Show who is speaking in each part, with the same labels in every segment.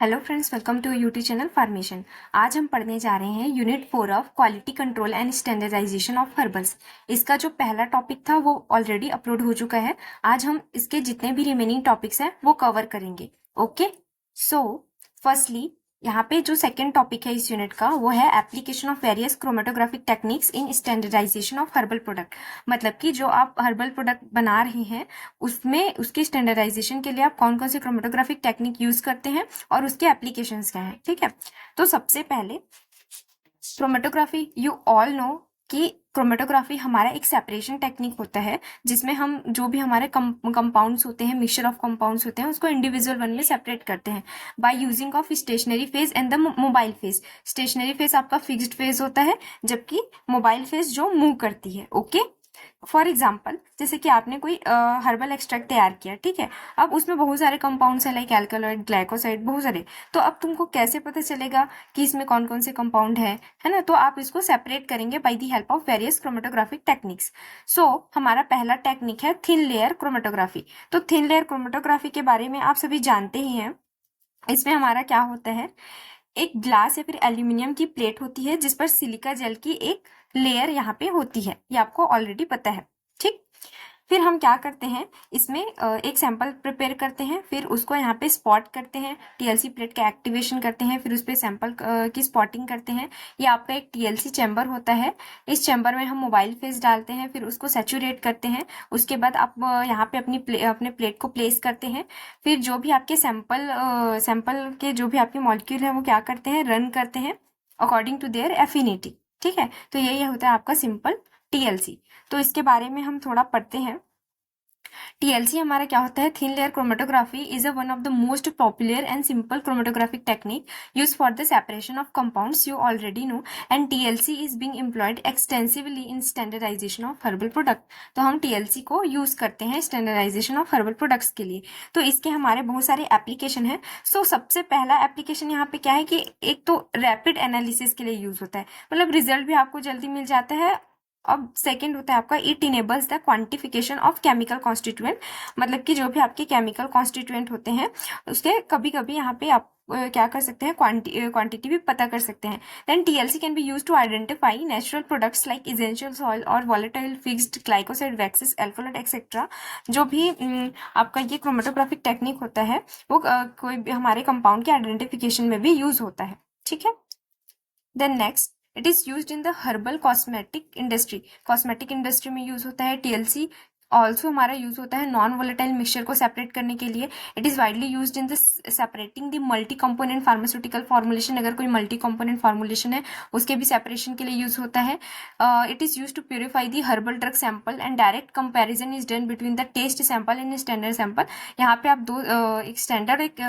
Speaker 1: Hello friends, welcome to YouTube channel Pharmation. आज हम पढ़ने जा रहे हैं unit 4 of quality control and standardisation of herbals. इसका जो पहला टॉपिक था वो ऑलरेडी अपलोड हो चुका है। आज हम इसके जितने भी रिमेनिंग टॉपिक्स हैं वो कवर करेंगे। ओके, सो फर्स्टली यहाँ पे जो सेकेंड टॉपिक है इस यूनिट का वो है application of various chromatographic techniques in standardisation of herbal product. मतलब कि जो आप हर्बल प्रोडक्ट बना रहे हैं उसमें उसके स्टैंडर्डाइजेशन के लिए आप कौन कौन से क्रोमेटोग्राफिक टेक्निक यूज करते हैं और उसके एप्लीकेशंस क्या हैं। ठीक है, तो सबसे पहले क्रोमेटोग्राफी, यू ऑल नो कि क्रोमेटोग्राफी हमारा एक सेपरेशन टेक्निक होता है जिसमें हम जो भी हमारे कंपाउंड्स होते हैं, मिक्सचर ऑफ कंपाउंड्स होते हैं, उसको इंडिविजुअल वन में सेपरेट करते हैं by using of stationary phase and the mobile phase. Stationary phase आपका फिक्स्ड फेज होता है जबकि मोबाइल फेज जो मूव करती है। ओके, फॉर एग्जाम्पल जैसे कि आपने कोई हर्बल एक्सट्रैक्ट तैयार किया, ठीक है। अब उसमें बहुत सारे कंपाउंड्स है लाइक एल्कलॉइड, ग्लाइकोसाइड, बहुत सारे। तो अब तुमको कैसे पता चलेगा कि इसमें कौन कौन से कंपाउंड है ना। तो आप इसको सेपरेट करेंगे by the help of various chromatographic techniques. So हमारा पहला टेक्निक है थिन लेयर क्रोमेटोग्राफी। तो थिन लेयर क्रोमेटोग्राफी के बारे में आप सभी जानते ही हैं। इसमें हमारा क्या होता है, एक ग्लास या फिर एल्यूमिनियम की प्लेट होती है जिस पर सिलिका जेल की एक लेयर यहाँ पे होती है, ये आपको ऑलरेडी पता है। ठीक, फिर हम क्या करते हैं, इसमें एक सैंपल प्रिपेयर करते हैं, फिर उसको यहाँ पे स्पॉट करते हैं, टीएलसी प्लेट का एक्टिवेशन करते हैं, फिर उस पर सैंपल की स्पॉटिंग करते हैं। ये आपका एक टीएलसी चैम्बर होता है। इस चैम्बर में हम मोबाइल फेस डालते हैं, फिर उसको सैचुरेट करते हैं। उसके बाद आप यहाँ पे अपने प्लेट को प्लेस करते हैं। फिर जो भी आपके सैंपल के जो भी आपके मॉलिक्यूल है वो क्या करते हैं, रन करते हैं अकॉर्डिंग टू देयर एफिनिटी। ठीक है, तो यही होता है आपका सिंपल टीएलसी। तो इसके बारे में हम थोड़ा पढ़ते हैं। टीएलसी हमारा क्या होता है, thin layer chromatography is a one of the most popular and simple chromatographic technique use for the separation of compounds, you already know. And TLC is being employed extensively in standardisation of herbal product. तो हम TLC को use करते हैं standardisation of herbal products के लिए। तो इसके हमारे बहुत सारे एप्लीकेशन है। सो सबसे पहला एप्लीकेशन यहाँ पे क्या है कि एक तो रैपिड एनालिसिस के लिए यूज होता है, मतलब रिजल्ट भी आपको जल्दी मिल जाता है। अब सेकेंड होता है आपका it enables the quantification of chemical constituent. मतलब कि जो भी आपके केमिकल कॉन्स्टिट्यूएंट होते हैं उसके कभी कभी यहाँ पे आप क्या कर सकते हैं, क्वांटिटी भी पता कर सकते हैं। Then TLC can be use to identify natural products like essential oil और volatile fixed glycoside waxes alkaloid etcetera. जो भी आपका ये क्रोमेटोग्राफिक टेक्निक होता है वो कोई भी हमारे कंपाउंड के आइडेंटिफिकेशन में भी यूज होता है। ठीक है, then next it is use in the herbal cosmetic industry. Cosmetic industry में यूज होता है टीएलसी। ऑल्सो हमारा यूज होता है नॉन वोलेटाइल मिक्सचर को सेपरेट करने के लिए। It is widely use in the separating the multi component pharmaceutical formulation. अगर कोई मल्टी कंपोनेंट फॉर्मुलेशन है उसके भी सेपरेशन के लिए यूज होता है। It is use to purify the herbal drug sample and direct comparison is done between the test sample and standard sample. यहाँ पे आप दो एक स्टैंडर्ड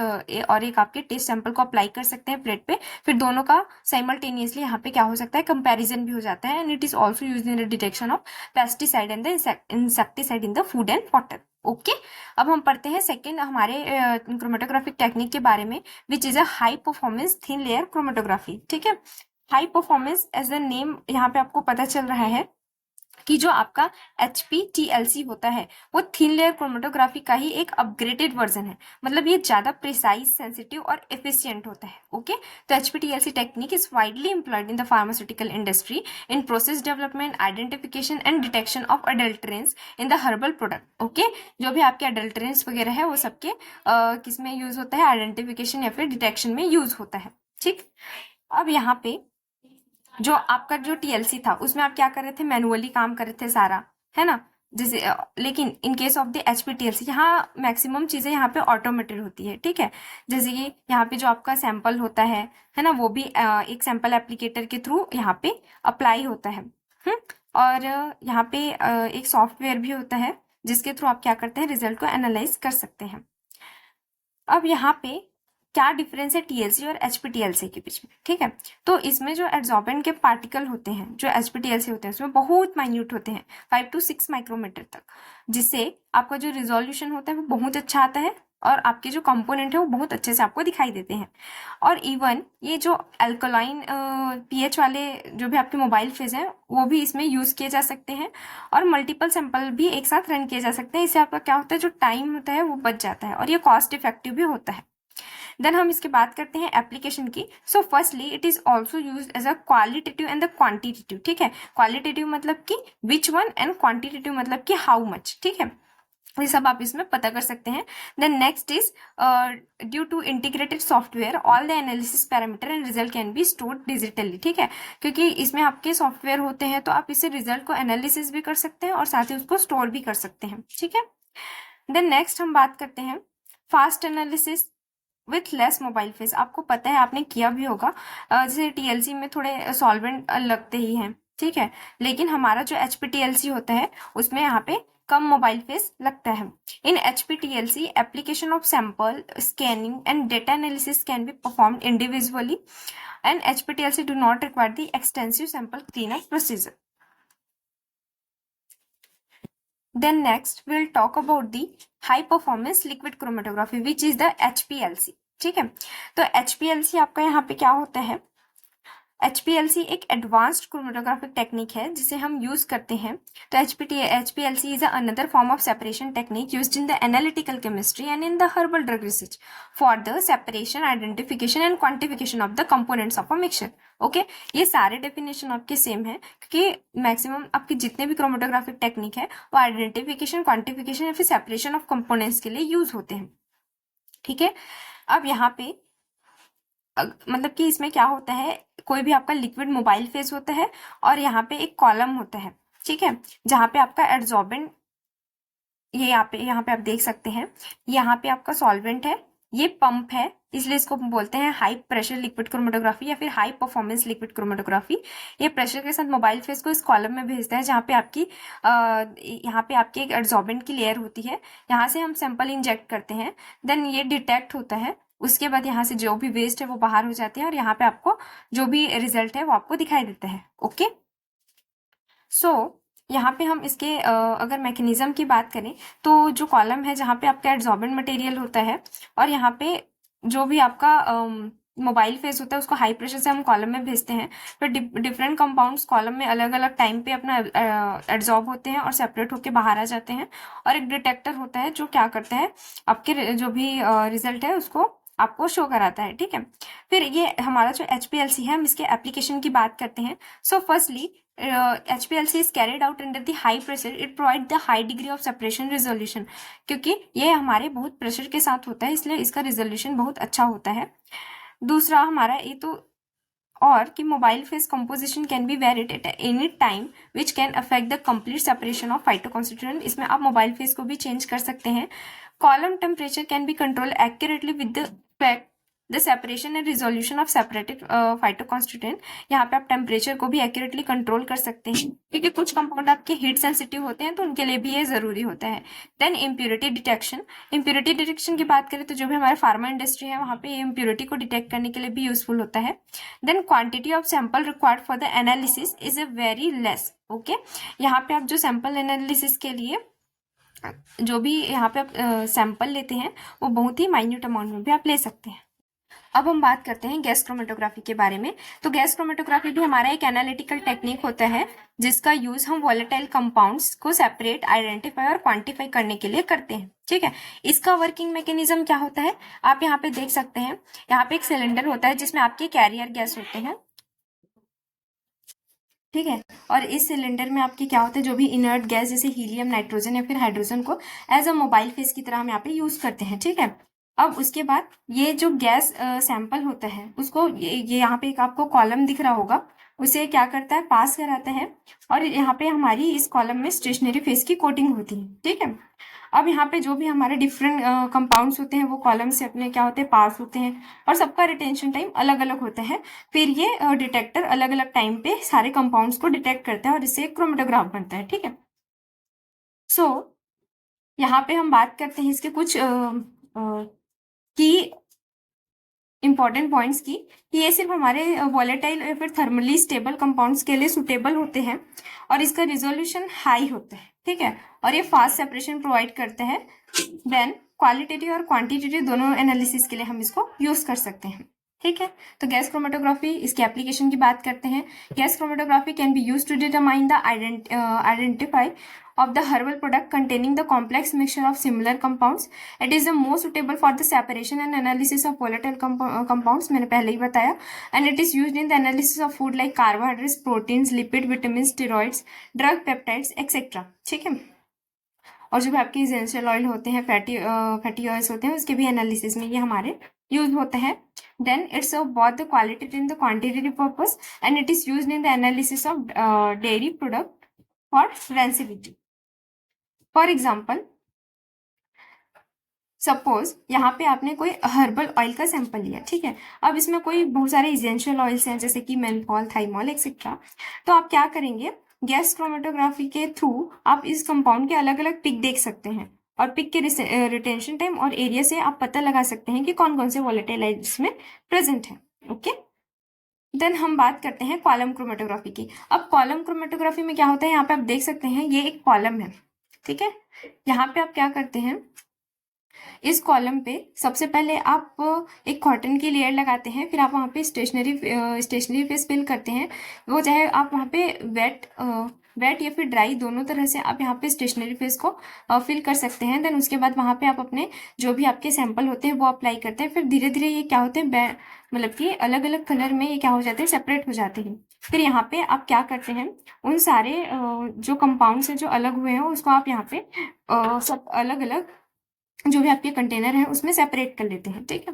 Speaker 1: और एक आपके टेस्ट सैंपल को अप्लाई कर सकते हैं प्लेट पे, फिर दोनों का साइमल्टेनियसली यहाँ पे क्या हो सकता है, कंपैरिजन भी हो जाता है। And it is also use in the detection of pesticide and the insecticide in the food and water. Okay, अब हम पढ़ते हैं सेकेंड हमारे क्रोमेटोग्राफिक टेक्निक के बारे में, which is a high performance thin layer chromatography. ठीक है, high performance as the name यहाँ पे आपको पता चल रहा है कि जो आपका HPTLC होता है वो थिन लेयर क्रोमेटोग्राफी का ही एक अपग्रेडेड वर्जन है। मतलब ये ज्यादा प्रिसाइज, सेंसिटिव और एफिशिएंट होता है। ओके, तो HPTLC technique is widely employed in the pharmaceutical industry in process development, identification and detection of adulterants in the herbal product. Okay, जो भी आपके अडल्ट्रेंस वगैरह है वो सबके किस में यूज होता है, आइडेंटिफिकेशन या फिर डिटेक्शन में यूज होता है। ठीक, अब यहाँ पे जो आपका जो टीएलसी था उसमें आप क्या कर रहे थे, मैनुअली काम कर रहे थे सारा, है ना। जैसे लेकिन in case of the HPTLC यहाँ मैक्सिमम चीजें यहाँ पे ऑटोमेटेड होती है। ठीक है, जैसे कि यहाँ पे जो आपका सैंपल होता है ना, वो भी एक सैंपल एप्लीकेटर के थ्रू यहाँ पे अप्लाई होता है। और यहाँ पे एक सॉफ्टवेयर भी होता है जिसके थ्रू आप क्या करते हैं, रिजल्ट को एनालाइज कर सकते हैं। अब यहाँ पे क्या डिफरेंस है टीएलसी और HPTLC के बीच में। ठीक है, तो इसमें जो एड्सॉर्बेंट के पार्टिकल होते हैं जो HPTLC होते हैं उसमें बहुत माइन्यूट होते हैं, 5 to 6 माइक्रोमीटर तक, जिससे आपका जो रिजोल्यूशन होता है वो बहुत अच्छा आता है और आपके जो कंपोनेंट है वो बहुत अच्छे से आपको दिखाई देते हैं। और इवन ये जो अल्कलाइन पीएच वाले जो भी आपके मोबाइल फेज हैं वो भी इसमें यूज किए जा सकते हैं और मल्टीपल सैंपल भी एक साथ रन किए जा सकते हैं। इससे आपका क्या होता है, जो टाइम होता है वो बच जाता है और ये कॉस्ट इफेक्टिव भी होता है। देन हम इसके बात करते हैं एप्लीकेशन की. So firstly it is also use as a qualitative and the quantitative. ठीक है, क्वालिटेटिव मतलब कि विच वन एंड क्वांटिटेटिव मतलब कि हाउ मच. ठीक है, ये सब आप इसमें पता कर सकते हैं. Then next is due to integrated software all the analysis parameter and result can be stored digitally. ठीक है, क्योंकि इसमें आपके सॉफ्टवेयर होते हैं तो आप इससे रिजल्ट को एनालिसिस भी कर सकते हैं और साथ ही उसको स्टोर भी कर सकते हैं. ठीक है, देन नेक्स्ट हम बात करते हैं fast analysis with less mobile face. आपको पता है, आपने किया भी होगा, जैसे टीएलसी में थोड़े सॉल्वेंट लगते ही हैं. ठीक है, लेकिन हमारा जो एचपीटीएलसी होता है उसमें यहाँ पे कम मोबाइल फेस लगता है. In HPTLC application of sample scanning and data analysis can be performed individually and HPTLC do not require the extensive sample cleanup procedure. Then next we'll talk about the high performance liquid chromatography which is the HPLC. ठीक है, तो HPLC आपका यहाँ पे क्या होता है, HPLC एक एडवांस्ड क्रोमेटोग्राफिक टेक्निक है जिसे हम यूज करते हैं. तो HPLC is another form of separation technique used in the analytical chemistry and in the herbal drug research for the separation, identification and quantification of the components of a mixture. Okay, ये सारे definition आपके same है क्योंकि maximum आपके जितने भी chromatographic technique है वो आइडेंटिफिकेशन, क्वांटिफिकेशन या फिर सेपरेशन ऑफ कंपोनेंट्स के लिए यूज होते हैं. ठीक है, अब यहाँ पे मतलब कि इसमें क्या होता है, कोई भी आपका लिक्विड मोबाइल फेज होता है और यहाँ पे एक कॉलम होता है. ठीक है, जहाँ पे आपका एड्सॉर्बेंट, ये यहाँ पे आप देख सकते हैं, यहाँ पे आपका सॉल्वेंट है, ये पंप है, इसलिए इसको बोलते हैं हाई प्रेशर लिक्विड क्रोमेटोग्राफी या फिर हाई परफॉर्मेंस लिक्विड क्रोमेटोग्राफी. ये प्रेशर के साथ मोबाइल फेस को इस कॉलम में भेजता है जहाँ पे आपकी यहाँ पे आपकी एक एड्सॉर्बेंट की लेयर होती है. यहाँ से हम सैंपल इंजेक्ट करते हैं, देन ये डिटेक्ट होता है. उसके बाद यहाँ से जो भी वेस्ट है वो बाहर हो जाते हैं और यहाँ पे आपको जो भी रिजल्ट है वो आपको दिखाई देता है. ओके, सो यहाँ पे हम इसके अगर मैकेनिज्म की बात करें तो जो कॉलम है जहाँ पे आपका एड्सॉर्बेंट मटेरियल होता है और यहाँ पे जो भी आपका मोबाइल फेस होता है उसको हाई प्रेशर से हम कॉलम में भेजते हैं. तो डिफरेंट कंपाउंड्स कॉलम में अलग अलग टाइम पे अपना एड्सॉर्ब होते हैं और सेपरेट होकर बाहर आ जाते हैं. और एक डिटेक्टर होता है जो क्या करता है, आपके जो भी रिजल्ट है उसको आपको शो कराता है. ठीक है, फिर ये हमारा जो HPLC है, हम इसके एप्लीकेशन की बात करते हैं. So firstly HPLC is carried out under the high pressure. It provides the high degree of separation resolution. क्योंकि ये हमारे बहुत प्रेशर के साथ होता है इसलिए इसका रिजोल्यूशन बहुत अच्छा होता है. दूसरा हमारा ये तो और कि mobile phase composition can be varied at any time which can affect the complete separation of phytoconstituent. इसमें आप मोबाइल फेस को भी चेंज कर सकते हैं. Column temperature can be control accurately with the separation and resolution of separated phytoconstituent. यहाँ पे आप टेम्परेचर को भी एक्यूरेटली कंट्रोल कर सकते हैं क्योंकि कुछ कंपाउंड आपके हीट सेंसिटिव होते हैं तो उनके लिए भी ये जरूरी होता है. Then impurity detection. Impurity detection की बात करें तो जो भी हमारे फार्मा इंडस्ट्री है वहाँ पे इम्प्योरिटी को डिटेक्ट करने के लिए भी यूजफुल होता है. Then quantity of sample required for the analysis is a very less. Okay, यहाँ पे आप जो सैंपल एनालिसिस के लिए जो भी यहाँ पे आप सैंपल लेते हैं वो बहुत ही माइन्यूट अमाउंट में भी आप ले सकते हैं. अब हम बात करते हैं गैस क्रोमेटोग्राफी के बारे में. तो गैस क्रोमेटोग्राफी भी हमारा एक एनालिटिकल टेक्निक होता है जिसका यूज हम वॉलेटाइल कंपाउंड्स को सेपरेट, आइडेंटिफाई और क्वांटिफाई करने के लिए करते हैं. ठीक है, इसका वर्किंग मैकेनिज्म क्या होता है आप यहाँ पे देख सकते हैं. यहाँ पे एक सिलेंडर होता है जिसमें आपके कैरियर गैस होते हैं. ठीक है, और इस सिलेंडर में आपके क्या होता है, जो भी इनर्ट गैस जैसे हीलियम, नाइट्रोजन या फिर हाइड्रोजन को एज अ मोबाइल फेस की तरह हम यहाँ पे यूज करते हैं. ठीक है, अब उसके बाद ये जो गैस सैंपल होता है उसको ये यहाँ पे एक आपको कॉलम दिख रहा होगा, उसे क्या करता है, पास कराता है और यहाँ पे हमारी इस कॉलम में स्टेशनरी फेस की कोटिंग होती है. ठीक है, अब यहाँ पे जो भी हमारे डिफरेंट कंपाउंड्स होते हैं वो कॉलम से अपने क्या होते हैं, पास होते हैं और सबका रिटेंशन टाइम अलग अलग होता है. फिर ये डिटेक्टर अलग अलग टाइम पे सारे कंपाउंड्स को डिटेक्ट करता है और इससे एक क्रोमेटोग्राफ बनता है. ठीक है, सो यहाँ पे हम बात करते हैं इसके कुछ की इंपॉर्टेंट पॉइंट्स की कि ये सिर्फ हमारे वॉलेटाइल या फिर थर्मली स्टेबल कंपाउंड्स के लिए सुटेबल होते हैं और इसका रिजोल्यूशन हाई होता है. ठीक है, और ये फास्ट सेपरेशन प्रोवाइड करते हैं. देन क्वालिटेटिव और क्वांटिटेटिव दोनों एनालिसिस के लिए हम इसको यूज कर सकते हैं. ठीक है, तो गैस क्रोमेटोग्राफी, इसकी एप्लीकेशन की बात करते हैं. Gas chromatography can be use to determine the identify of the herbal product containing the complex mixture of similar compounds. It is the most suitable for the separation and analysis of volatile compounds, मैंने पहले ही बताया. And it is used in the analysis of food like carbohydrates, proteins, lipid, vitamins, steroids, drug, peptides, etc. ठीक है. और जो भी आपके essential oil होते हैं, फैटी ऑयल्स होते हैं, उसके भी एनालिसिस में ये हमारे यूज होते हैं. Then it's of both the qualitative and the quantitative purpose and it is used in the analysis of dairy product for rancidity. For example, suppose यहाँ पे आपने कोई हर्बल ऑयल का सैंपल लिया, ठीक है. अब इसमें कोई बहुत सारे इसेंशियल ऑयल्स हैं जैसे कि मेन्थॉल, थाइमोल एक्सेट्रा. तो आप क्या करेंगे, गैस क्रोमेटोग्राफी के थ्रू आप इस कंपाउंड के अलग अलग पिक देख सकते हैं और पिक के रिटेंशन टाइम और एरिया से आप पता लगा सकते हैं कि कौन कौन से वॉलेटाइल इसमें प्रेजेंट है. ओके. देन हम बात करते हैं कॉलम क्रोमेटोग्राफी की. अब कॉलम क्रोमेटोग्राफी में क्या होता है, यहाँ पे आप देख सकते हैं ये एक कॉलम है, ठीक है. यहाँ पे आप क्या करते हैं, इस कॉलम पे सबसे पहले आप एक कॉटन की लेयर लगाते हैं, फिर आप वहाँ पे स्टेशनरी फेस फिल करते हैं. वो चाहे आप वहाँ पे वेट या फिर ड्राई, दोनों तरह से आप यहाँ पे स्टेशनरी फेस को फिल कर सकते हैं. देन उसके बाद वहाँ पे आप अपने जो भी आपके सैंपल होते हैं वो अप्लाई करते हैं. फिर धीरे धीरे ये क्या होते हैं, मतलब कि अलग अलग कलर में ये क्या हो जाते हैं, सेपरेट हो जाते हैं. फिर यहाँ पे आप क्या करते हैं, उन सारे जो कंपाउंड्स हैं जो अलग हुए हैं उसको आप यहाँ पे सब अलग अलग जो भी आपके कंटेनर है उसमें सेपरेट कर लेते हैं, ठीक है.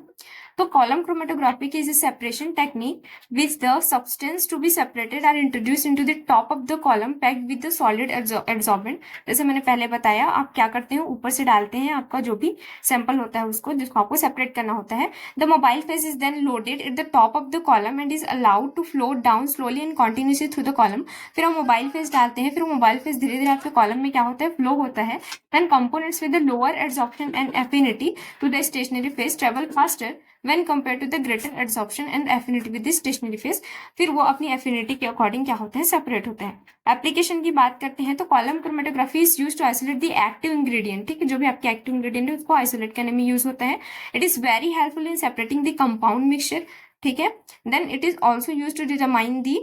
Speaker 1: तो कॉलम क्रोमेटोग्राफी की is separation technique which the substance to be separated are introduce into the top of the column packed with the solid absorbent. जैसे मैंने पहले बताया, आप क्या करते हैं, ऊपर से डालते हैं आपका जो भी सैंपल होता है उसको, जिसको आपको सेपरेट करना होता है. The mobile phase is then loaded at the top of the column and is allowed to float down slowly and continuously through the column. फिर हम मोबाइल फेस डालते हैं, फिर मोबाइल फेस धीरे धीरे आपके कॉलम में क्या होता है, फ्लो होता है. Then components with the lower absorption and affinity to the stationary phase travel faster when compared to the greater absorption and affinity with the stationary phase. फिर वो अपनी एफिनिटी के अकॉर्डिंग क्या होते हैं, सेपरेट होते हैं. एप्लीकेशन की बात करते हैं तो column chromatography is use to isolate the active ingredient, ठीक है. जो भी आपके एक्टिव इंग्रेडिएंट है उसको आइसोलेट करने में यूज होता है. It is very helpful in separating the compound mixture, ठीक है. Then it is also use to determine the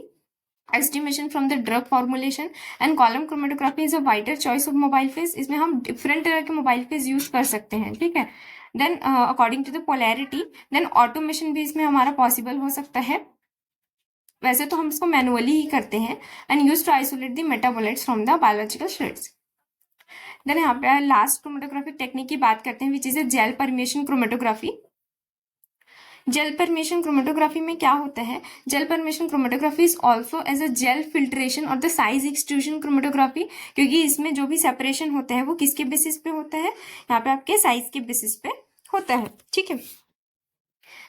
Speaker 1: estimation from the drug formulation and column chromatography is a wider choice of mobile phase. इसमें हम different तरह के mobile phase use कर सकते हैं, ठीक है. Then according to the polarity, then automation भी इसमें हमारा पॉसिबल हो सकता है. वैसे तो हम इसको मैनुअली ही करते हैं. And use to isolate the metabolites from the biological shades. Then यहाँ पे लास्ट क्रोमेटोग्राफी टेक्निक की बात करते हैं which is a gel permeation chromatography. Gel permeation chromatography में क्या होता है, gel permeation chromatography is also as a gel filtration और द साइज एक्सट्रूजन क्रोमेटोग्राफी, क्योंकि इसमें जो भी सेपरेशन होता है वो किसके बेसिस पे होता है, यहाँ पे आपके साइज के बेसिस पे होता है, ठीक है.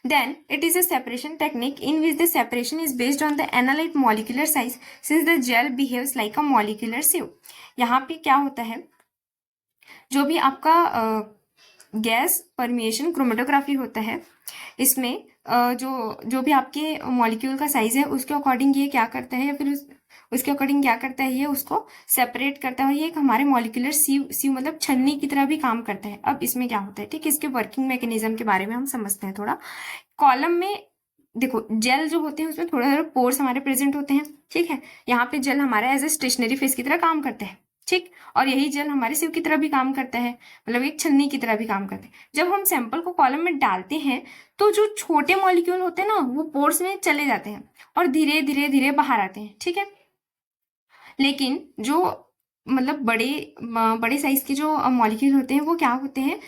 Speaker 1: Then it is a separation technique in which the separation is based on the analyte molecular size since the gel behaves like a molecular sieve. यहाँ पे क्या होता है, जो भी आपका गैस परमिएशन क्रोमेटोग्राफी होता है, इसमें जो भी आपके मॉलिक्यूल का साइज है उसके अकॉर्डिंग ये क्या करता है, या फिर उसके अकॉर्डिंग क्या करता है, ये उसको सेपरेट करता है. और ये एक हमारे मॉलिक्यूलर सीव मतलब छन्नी की तरह भी काम करता है. अब इसमें क्या होता है, ठीक है, इसके वर्किंग मैकेनिज्म के बारे में हम समझते हैं थोड़ा. कॉलम में देखो जेल जो होते हैं उसमें थोड़ा थोड़ा पोर्स हमारे प्रेजेंट होते हैं, ठीक है. यहाँ पे जेल हमारा एज ए स्टेशनरी फेस की तरह काम करता है, ठीक. और यही जेल हमारे सिव की तरह भी काम करता है, मतलब एक छन्नी की तरह भी काम करता है. जब हम सैंपल को कॉलम में डालते हैं तो जो छोटे मॉलिक्यूल होते हैं ना वो पोर्स में चले जाते हैं और धीरे धीरे धीरे बाहर आते हैं, ठीक है. लेकिन जो मतलब बड़े साइज के जो मॉलिक्यूल होते हैं वो क्या होते हैं,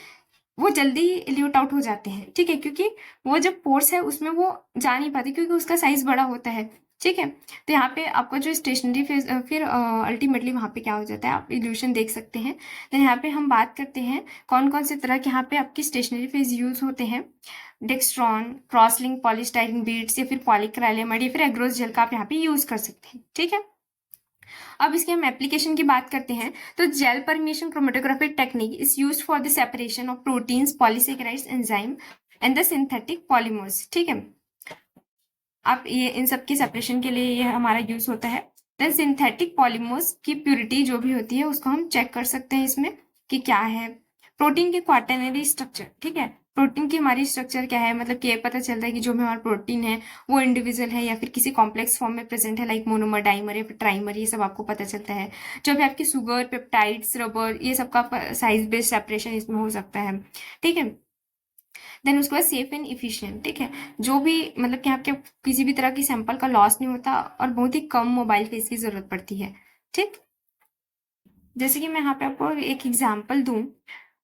Speaker 1: वो जल्दी ल्यूट आउट हो जाते हैं, ठीक है, क्योंकि वो जब पोर्स है उसमें वो जा नहीं पाते क्योंकि उसका साइज बड़ा होता है, ठीक है. तो यहाँ पे आपका जो स्टेशनरी फेज फिर अल्टीमेटली वहाँ पे क्या हो जाता है, आप इल्यूशन देख सकते हैं. तो यहाँ पे हम बात करते हैं कौन कौन से तरह के यहाँ पे आपकी स्टेशनरी फेज यूज होते हैं. डेक्स्ट्रॉन, क्रॉसलिंक पॉलीस्टाइरीन बीड्स या फिर पॉलीक्राइलेमाइड या फिर एग्रोस जेल का आप यहाँ पे यूज कर सकते हैं, ठीक है. अब इसके हम एप्लीकेशन की बात करते हैं तो gel permeation chromatography technique is used for the separation of proteins, polysaccharides, enzyme and the synthetic polymers, ठीक है. आप ये इन सब की सेपरेशन के लिए ये हमारा यूज होता है. देन सिंथेटिक पॉलीमर्स की प्योरिटी जो भी होती है उसको हम चेक कर सकते हैं इसमें कि क्या है. प्रोटीन के क्वाटरनरी स्ट्रक्चर, ठीक है, प्रोटीन की हमारी स्ट्रक्चर क्या है, मतलब कि ये पता चलता है कि जो भी हमारा प्रोटीन है वो इंडिविजुअल है या फिर किसी कॉम्प्लेक्स फॉर्म में प्रेजेंट है, लाइक मोनोमर, डाइमर या फिर ट्राइमर, ये सब आपको पता चलता है। जो भी आपकी शुगर, पेप्टाइड्स, रबर, ये सब का साइज बेस्ड सेपरेशन इसमें हो सकता है, ठीक है। देन उसके बाद सेफ एंड इफिशिएंट, ठीक है। जो भी मतलब कि आपके किसी भी तरह की सैंपल का लॉस नहीं होता और बहुत ही कम मोबाइल फेस की जरूरत पड़ती है, ठीक। जैसे कि मैं यहाँ पे आपको एक एग्जांपल दूं,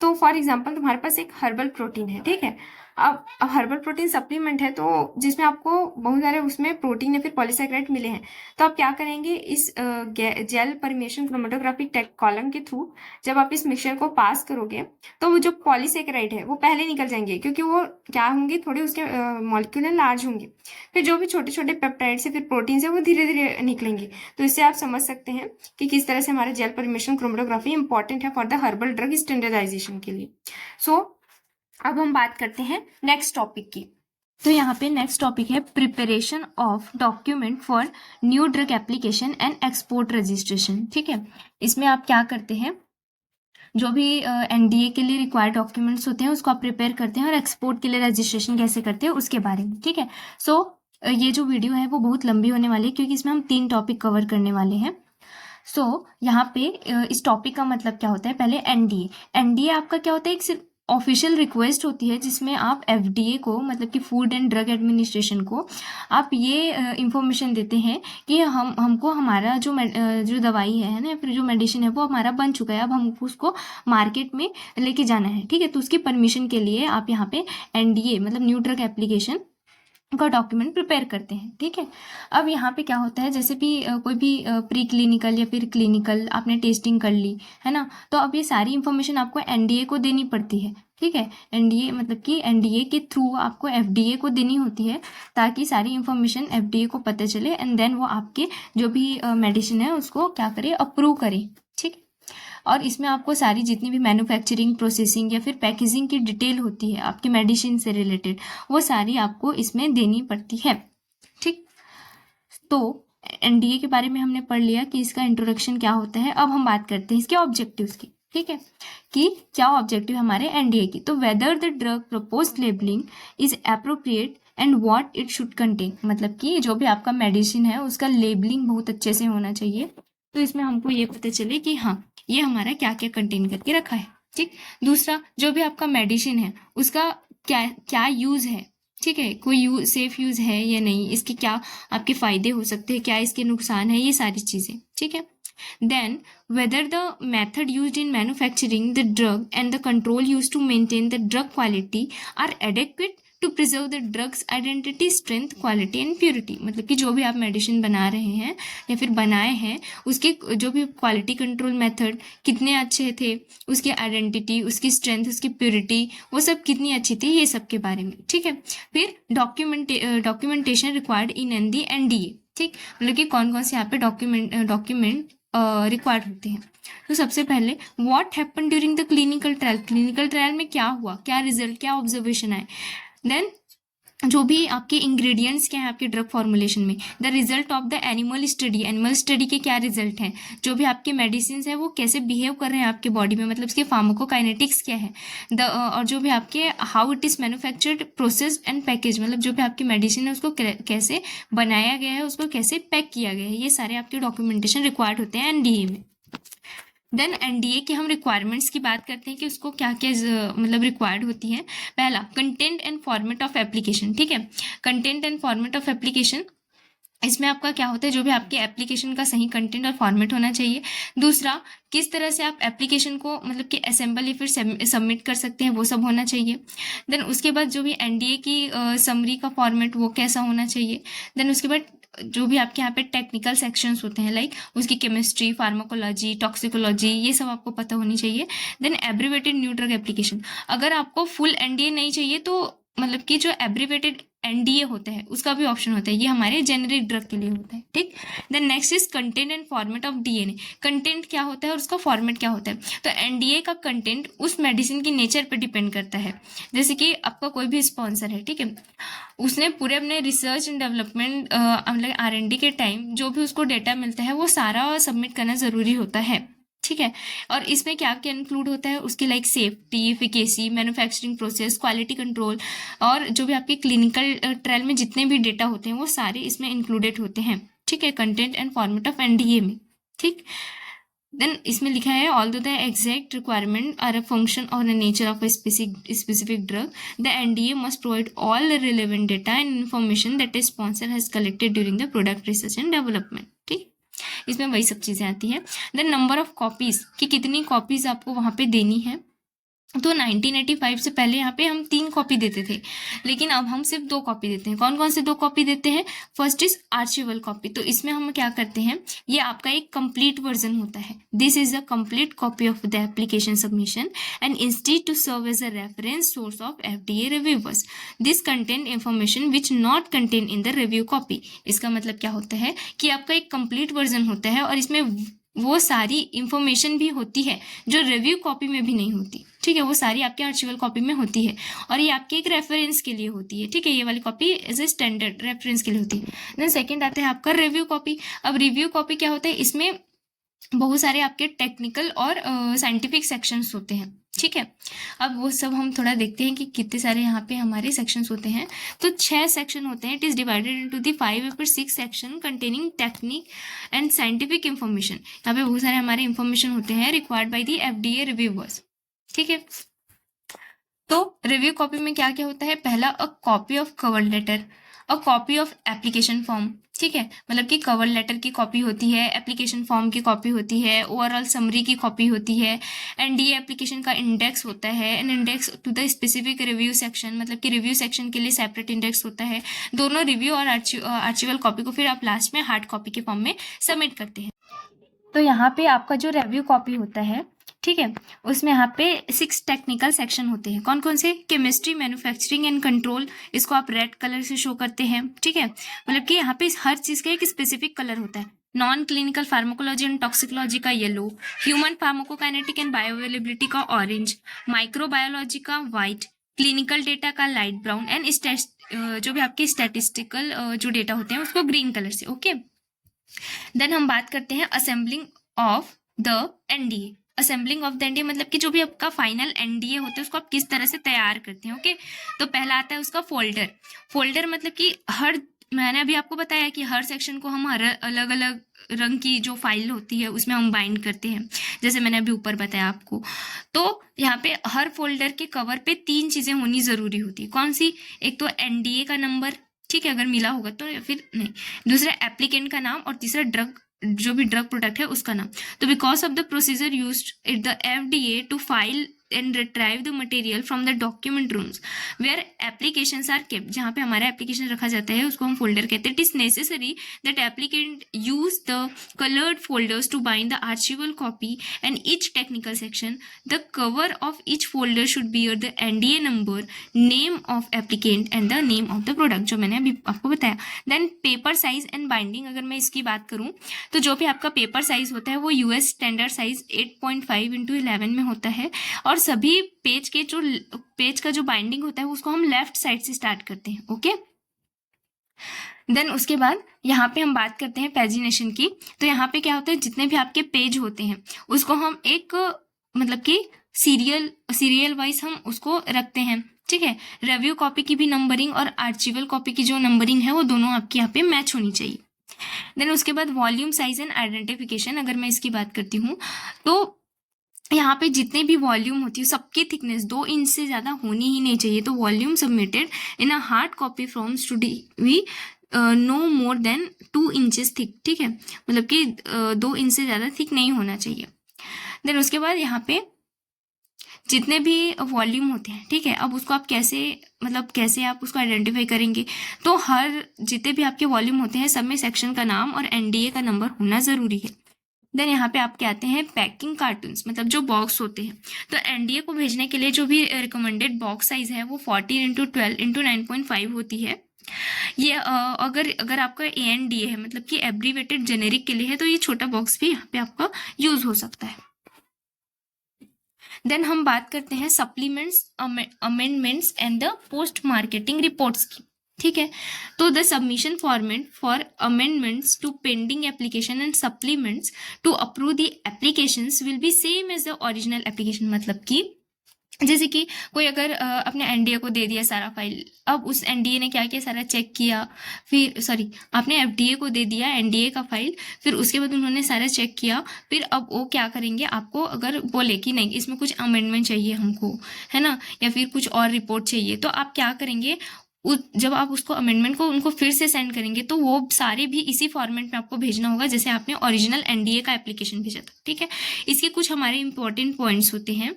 Speaker 1: तो फॉर एग्जांपल तुम्हारे पास एक हर्बल प्रोटीन है, ठीक है। अब हर्बल प्रोटीन सप्लीमेंट है, तो जिसमें आपको बहुत सारे उसमें प्रोटीन या फिर पॉलीसैकेराइड मिले हैं, तो आप क्या करेंगे, इस gel permeation chromatographic tech column के थ्रू जब आप इस मिक्सचर को पास करोगे, तो वो जो पॉलीसैकेराइड है वो पहले निकल जाएंगे, क्योंकि वो क्या होंगे, थोड़े उसके मॉलिक्यूल लार्ज होंगे। फिर जो भी छोटे छोटे पेप्टाइड्स या फिर प्रोटीन है वो धीरे धीरे निकलेंगे। तो इससे आप समझ सकते हैं कि किस तरह से हमारा जेल परमेशन क्रोमेटोग्राफी इंपॉर्टेंट है for the herbal drug standardization के लिए। सो अब हम बात करते हैं नेक्स्ट टॉपिक की। तो यहाँ पे नेक्स्ट टॉपिक है preparation of document for new drug application and export registration, ठीक है। इसमें आप क्या करते हैं, जो भी एनडीए के लिए रिक्वायर्ड डॉक्यूमेंट्स होते हैं उसको आप प्रिपेयर करते हैं और एक्सपोर्ट के लिए रजिस्ट्रेशन कैसे करते हैं उसके बारे में, ठीक है। सो ये जो वीडियो है वो बहुत लंबी होने वाली है, क्योंकि इसमें हम 3 टॉपिक कवर करने वाले हैं। यहाँ पे इस टॉपिक का मतलब क्या होता है, पहले एनडीए। एनडीए आपका क्या होता है, एक सिर्फ ऑफिशियल रिक्वेस्ट होती है जिसमें आप एफडीए को, मतलब कि फूड एंड ड्रग एडमिनिस्ट्रेशन को आप ये इंफॉर्मेशन देते हैं कि हमको हमारा जो दवाई है ना, फिर जो मेडिसिन है वो हमारा बन चुका है, अब हमको उसको मार्केट में लेके जाना है, ठीक है। तो उसकी परमिशन के लिए आप यहाँ पे एनडीए मतलब न्यू ड्रग एप्लीकेशन का डॉक्यूमेंट प्रिपेयर करते हैं, ठीक है। अब यहाँ पे क्या होता है, जैसे भी कोई भी प्री क्लिनिकल या फिर क्लिनिकल आपने टेस्टिंग कर ली है ना, तो अब ये सारी इन्फॉर्मेशन आपको एनडीए को देनी पड़ती है, ठीक है। एनडीए मतलब कि एनडीए के थ्रू आपको एफडीए को देनी होती है, ताकि सारी इन्फॉर्मेशन एफडीए को पता चले एंड देन वो आपके जो भी मेडिसिन है उसको क्या करे, अप्रूव करे, ठीक है। और इसमें आपको सारी जितनी भी मैन्युफैक्चरिंग, प्रोसेसिंग या फिर पैकेजिंग की डिटेल होती है आपकी मेडिसिन से रिलेटेड, वो सारी आपको इसमें देनी पड़ती है, ठीक। तो एनडीए के बारे में हमने पढ़ लिया कि इसका इंट्रोडक्शन क्या होता है। अब हम बात करते हैं इसके ऑब्जेक्टिव्स की, ठीक है, कि क्या ऑब्जेक्टिव हमारे एनडीए की। तो whether the drug proposed labelling is appropriate and what it should contain, मतलब कि जो भी आपका मेडिसिन है उसका लेबलिंग बहुत अच्छे से होना चाहिए, तो इसमें हमको ये पता चले कि हाँ ये हमारा क्या क्या कंटेन करके रखा है, ठीक। दूसरा, जो भी आपका मेडिसिन है उसका क्या क्या यूज है, ठीक है, कोई सेफ यूज है या नहीं, इसके क्या आपके फायदे हो सकते हैं, क्या इसके नुकसान है, ये सारी चीजें, ठीक है। Then, whether the method used in manufacturing the drug and the control used to maintain the drug quality are adequate to preserve the drug's identity, strength, quality and purity, मतलब कि जो भी आप मेडिसिन बना रहे हैं या फिर बनाए हैं उसके जो भी क्वालिटी कंट्रोल मेथड कितने अच्छे थे, उसकी आइडेंटिटी, उसकी स्ट्रेंथ, उसकी प्योरिटी, वो सब कितनी अच्छी थी, ये सब के बारे में, ठीक है। फिर डॉक्यूमेंटेशन रिक्वायर्ड इन एनडीए, ठीक, मतलब कि कौन कौन से यहाँ पे डॉक्यूमेंट रिक्वायर्ड होते हैं। तो सबसे पहले what happen during the clinical trial, clinical trial में क्या हुआ, क्या रिजल्ट, क्या ऑब्जर्वेशन आए। देन जो भी आपके इंग्रेडिएंट्स क्या है आपके ड्रग फॉर्मुलेशन में, the result of the animal study, animal study के क्या रिजल्ट हैं, जो भी आपके मेडिसिन है वो कैसे बिहेव कर रहे हैं आपके बॉडी में, मतलब उसके फार्माकोकाइनेटिक्स क्या है, और जो भी आपके how it is manufactured, processed and package, मतलब जो भी आपकी मेडिसिन है उसको कैसे बनाया गया है, उसको कैसे पैक किया गया है, ये सारे आपके डॉक्यूमेंटेशन रिक्वायर्ड होते हैं एनडीए में। देन एनडीए के हम रिक्वायरमेंट्स की बात करते हैं कि उसको क्या क्या मतलब रिक्वायर्ड होती है। पहला, content and format of application, ठीक है। Content and format of application, इसमें आपका क्या होता है, जो भी आपके एप्लीकेशन का सही कंटेंट और फॉर्मेट होना चाहिए। दूसरा, किस तरह से आप एप्लीकेशन को मतलब कि असेंबल या फिर सबमिट कर सकते हैं, वो सब होना चाहिए। देन उसके बाद जो भी एनडीए की समरी का फॉर्मेट वो कैसा होना चाहिए। देन उसके बाद जो भी आपके यहाँ पे टेक्निकल सेक्शंस होते हैं, लाइक उसकी केमिस्ट्री, फार्माकोलॉजी, टॉक्सिकोलॉजी, ये सब आपको पता होनी चाहिए। Then abbreviated new drug application, अगर आपको फुल एनडीए नहीं चाहिए तो मतलब कि जो एब्रीवेटेड एनडीए होता है उसका भी ऑप्शन होता है, ये हमारे जेनेरिक ड्रग के लिए होता है, ठीक। Then next is content and format of DNA, content क्या होता है और उसका फॉर्मेट क्या होता है। तो एनडीए का कंटेंट उस मेडिसिन की नेचर पर डिपेंड करता है। जैसे कि आपका कोई भी स्पॉन्सर है, ठीक है, उसने पूरे अपने रिसर्च एंड डेवलपमेंट मतलब आरएनडी के टाइम जो भी उसको डेटा मिलता है वो सारा सबमिट करना ज़रूरी होता है।
Speaker 2: ठीक है। और इसमें क्या क्या इंक्लूड होता है उसके, like safety, efficacy, manufacturing process, quality control, और जो भी आपके क्लिनिकल ट्रायल में जितने भी डेटा होते हैं वो सारे इसमें इंक्लूडेड होते हैं। ठीक है, content and format of NDA में। ठीक, देन इसमें लिखा है although the exact requirement are a function or a nature of a specific drug, the NDA must provide all relevant data and information that is sponsor has collected during the product research and development. ठीक, इसमें वही सब चीज़ें आती हैं। Then number of copies, कि कितनी copies आपको वहाँ पे देनी है। तो 1985 से पहले यहाँ पे हम 3 कॉपी देते थे, लेकिन अब हम सिर्फ 2 कॉपी देते हैं। कौन कौन से 2 कॉपी देते हैं? First is archival copy. तो इसमें हम क्या करते हैं, ये आपका एक कंप्लीट वर्जन होता है। This is a complete copy of the application submission and instead to serve as a reference source of FDA reviewers. This content information which not contain in the review copy. इसका मतलब क्या होता है कि आपका एक कंप्लीट वर्जन होता है और इसमें वो सारी इंफॉर्मेशन भी होती है जो रिव्यू कॉपी में भी नहीं होती। ठीक है, वो सारी आपके आर्चिवल कॉपी में होती है और ये आपके एक रेफरेंस के लिए होती है। ठीक है, ये वाली copy as a standard reference के लिए होती है। देन सेकंड आता है आपका रिव्यू कॉपी। अब रिव्यू कॉपी क्या होता है, इसमें बहुत सारे आपके टेक्निकल और साइंटिफिक सेक्शंस होते हैं। ठीक है, अब वो सब हम थोड़ा देखते हैं कि कितने सारे यहाँ पे हमारे सेक्शंस होते हैं। तो 6 सेक्शन होते हैं। It is divided into the 5 और 6 section containing technique and scientific information. यहाँ पे बहुत सारे हमारे इंफॉर्मेशन होते हैं required by the FDA reviewers. ठीक है, तो रिव्यू कॉपी में क्या क्या होता है? पहला, a copy of cover letter, a copy of application form. ठीक है, मतलब कि कवर लेटर की कॉपी होती है, एप्लीकेशन फॉर्म की कॉपी होती है, ओवरऑल समरी की कॉपी होती है, एनडीए एप्लीकेशन का इंडेक्स होता है, an index to the specific review section, मतलब कि रिव्यू सेक्शन के लिए सेपरेट इंडेक्स होता है। दोनों रिव्यू और आर्चिवल कॉपी को फिर आप लास्ट में हार्ड कॉपी के फॉर्म में सबमिट करते हैं। तो यहाँ पे आपका जो रिव्यू कॉपी होता है, ठीक है, उसमें यहाँ पे 6 टेक्निकल सेक्शन होते हैं। कौन कौन से? केमिस्ट्री, मैन्युफैक्चरिंग एंड कंट्रोल, इसको आप रेड कलर से शो करते हैं। ठीक है, मतलब कि यहाँ पे हर चीज का एक स्पेसिफिक कलर होता है। Non clinical pharmacology and toxicology का yellow, human pharmacokinetic and bioavailability का ऑरेंज, माइक्रोबायोलॉजी का व्हाइट, क्लिनिकल डेटा का लाइट ब्राउन एंड जो भी आपके स्टैटिस्टिकल जो डेटा होते हैं उसको ग्रीन कलर से। ओके, देन हम बात करते हैं assembling of the NDA. Assembling of the NDA मतलब कि जो भी आपका फाइनल एनडीए होता है उसको आप किस तरह से तैयार करते हैं। ओके, तो पहला आता है उसका फोल्डर। फोल्डर मतलब कि मैंने अभी आपको बताया कि हर सेक्शन को हम हर अलग अलग रंग की जो फाइल होती है उसमें हम बाइंड करते हैं, जैसे मैंने अभी ऊपर बताया आपको। तो यहाँ पे हर फोल्डर के कवर पे 3 चीजें होनी जरूरी होती है। कौन सी? एक तो एनडीए का नंबर, ठीक है, अगर मिला होगा तो, या फिर नहीं, दूसरा एप्लीकेंट का नाम, और तीसरा ड्रग, जो भी ड्रग प्रोडक्ट है उसका नाम। तो because of the procedure used at the FDA to file and retrieve the material from the document rooms where applications are kept, जहाँ पे हमारा एप्लीकेशन रखा जाता है उसको हम फोल्डर कहते हैं। It is necessary that applicant use the colored folders to bind the archival copy and each technical section. The cover of each folder should bear the NDA number, name of applicant and the name of the product, जो मैंने अभी आपको बताया। Then paper size and binding, अगर मैं इसकी बात करूँ तो जो भी आपका पेपर साइज होता है वो यूएस स्टैंडर्ड साइज 8.5x11 में होता है, और सभी पेज का जो बाइंडिंग होता है उसको हम लेफ्ट साइड से स्टार्ट करते हैं। ओके, देन उसके बाद यहाँ पे हम बात करते हैं पेजिनेशन की। तो यहाँ पे क्या होता है, जितने भी आपके पेज होते हैं उसको हम एक मतलब कि सीरियल वाइज हम उसको रखते हैं। ठीक है, रिव्यू कॉपी की भी नंबरिंग और आर्चिवल कॉपी की जो नंबरिंग है वो दोनों आपके यहाँ पे मैच होनी चाहिए। देन उसके बाद वॉल्यूम साइज एंड आइडेंटिफिकेशन, अगर मैं इसकी बात करती हूँ तो यहाँ पे जितने भी वॉल्यूम होती है सबकी थिकनेस 2 इंच से ज़्यादा होनी ही नहीं चाहिए। तो volume submitted in a hard copy from study no more than 2 inches thick. ठीक है, मतलब कि 2 इंच से ज़्यादा थिक नहीं होना चाहिए। देन उसके बाद यहाँ पे जितने भी वॉल्यूम होते हैं, ठीक है, अब उसको आप कैसे आप उसको आइडेंटिफाई करेंगे? तो हर जितने भी आपके वॉल्यूम होते हैं सब में सेक्शन का नाम और एनडीए का नंबर होना ज़रूरी है। देन यहाँ पे आपके आते हैं पैकिंग कार्टून्स, मतलब जो बॉक्स होते हैं। तो एनडीए को भेजने के लिए जो भी रिकमेंडेड बॉक्स साइज है वो 14x12x9.5 होती है। ये अगर आपका एएनडीए है, मतलब कि एब्रीवेटेड जेनेरिक के लिए है, तो ये छोटा बॉक्स भी यहाँ पे आपका यूज हो सकता है। देन हम बात करते हैं supplements, amendments and the post marketing reports की। ठीक है। तो the submission format for amendments to pending application and supplements to approve the applications will be same as the original application. मतलब कि जैसे कि कोई अगर अपने एनडीए को दे दिया सारा फाइल, अब उस एनडीए ने क्या किया, सारा चेक किया, फिर सॉरी आपने एफडीए को दे दिया एनडीए का फाइल, फिर उसके बाद उन्होंने सारा चेक किया, फिर अब वो क्या करेंगे, आपको अगर बोले कि नहीं इसमें कुछ अमेंडमेंट चाहिए हमको, है ना, या फिर कुछ और रिपोर्ट चाहिए, तो आप क्या करेंगे, जब आप उसको अमेंडमेंट को उनको फिर से सेंड करेंगे तो वो सारे भी इसी फॉर्मेट में आपको भेजना होगा जैसे आपने ओरिजिनल एनडीए का एप्लीकेशन भेजा था। ठीक है। इसके कुछ हमारे इंपॉर्टेंट पॉइंट्स होते हैं,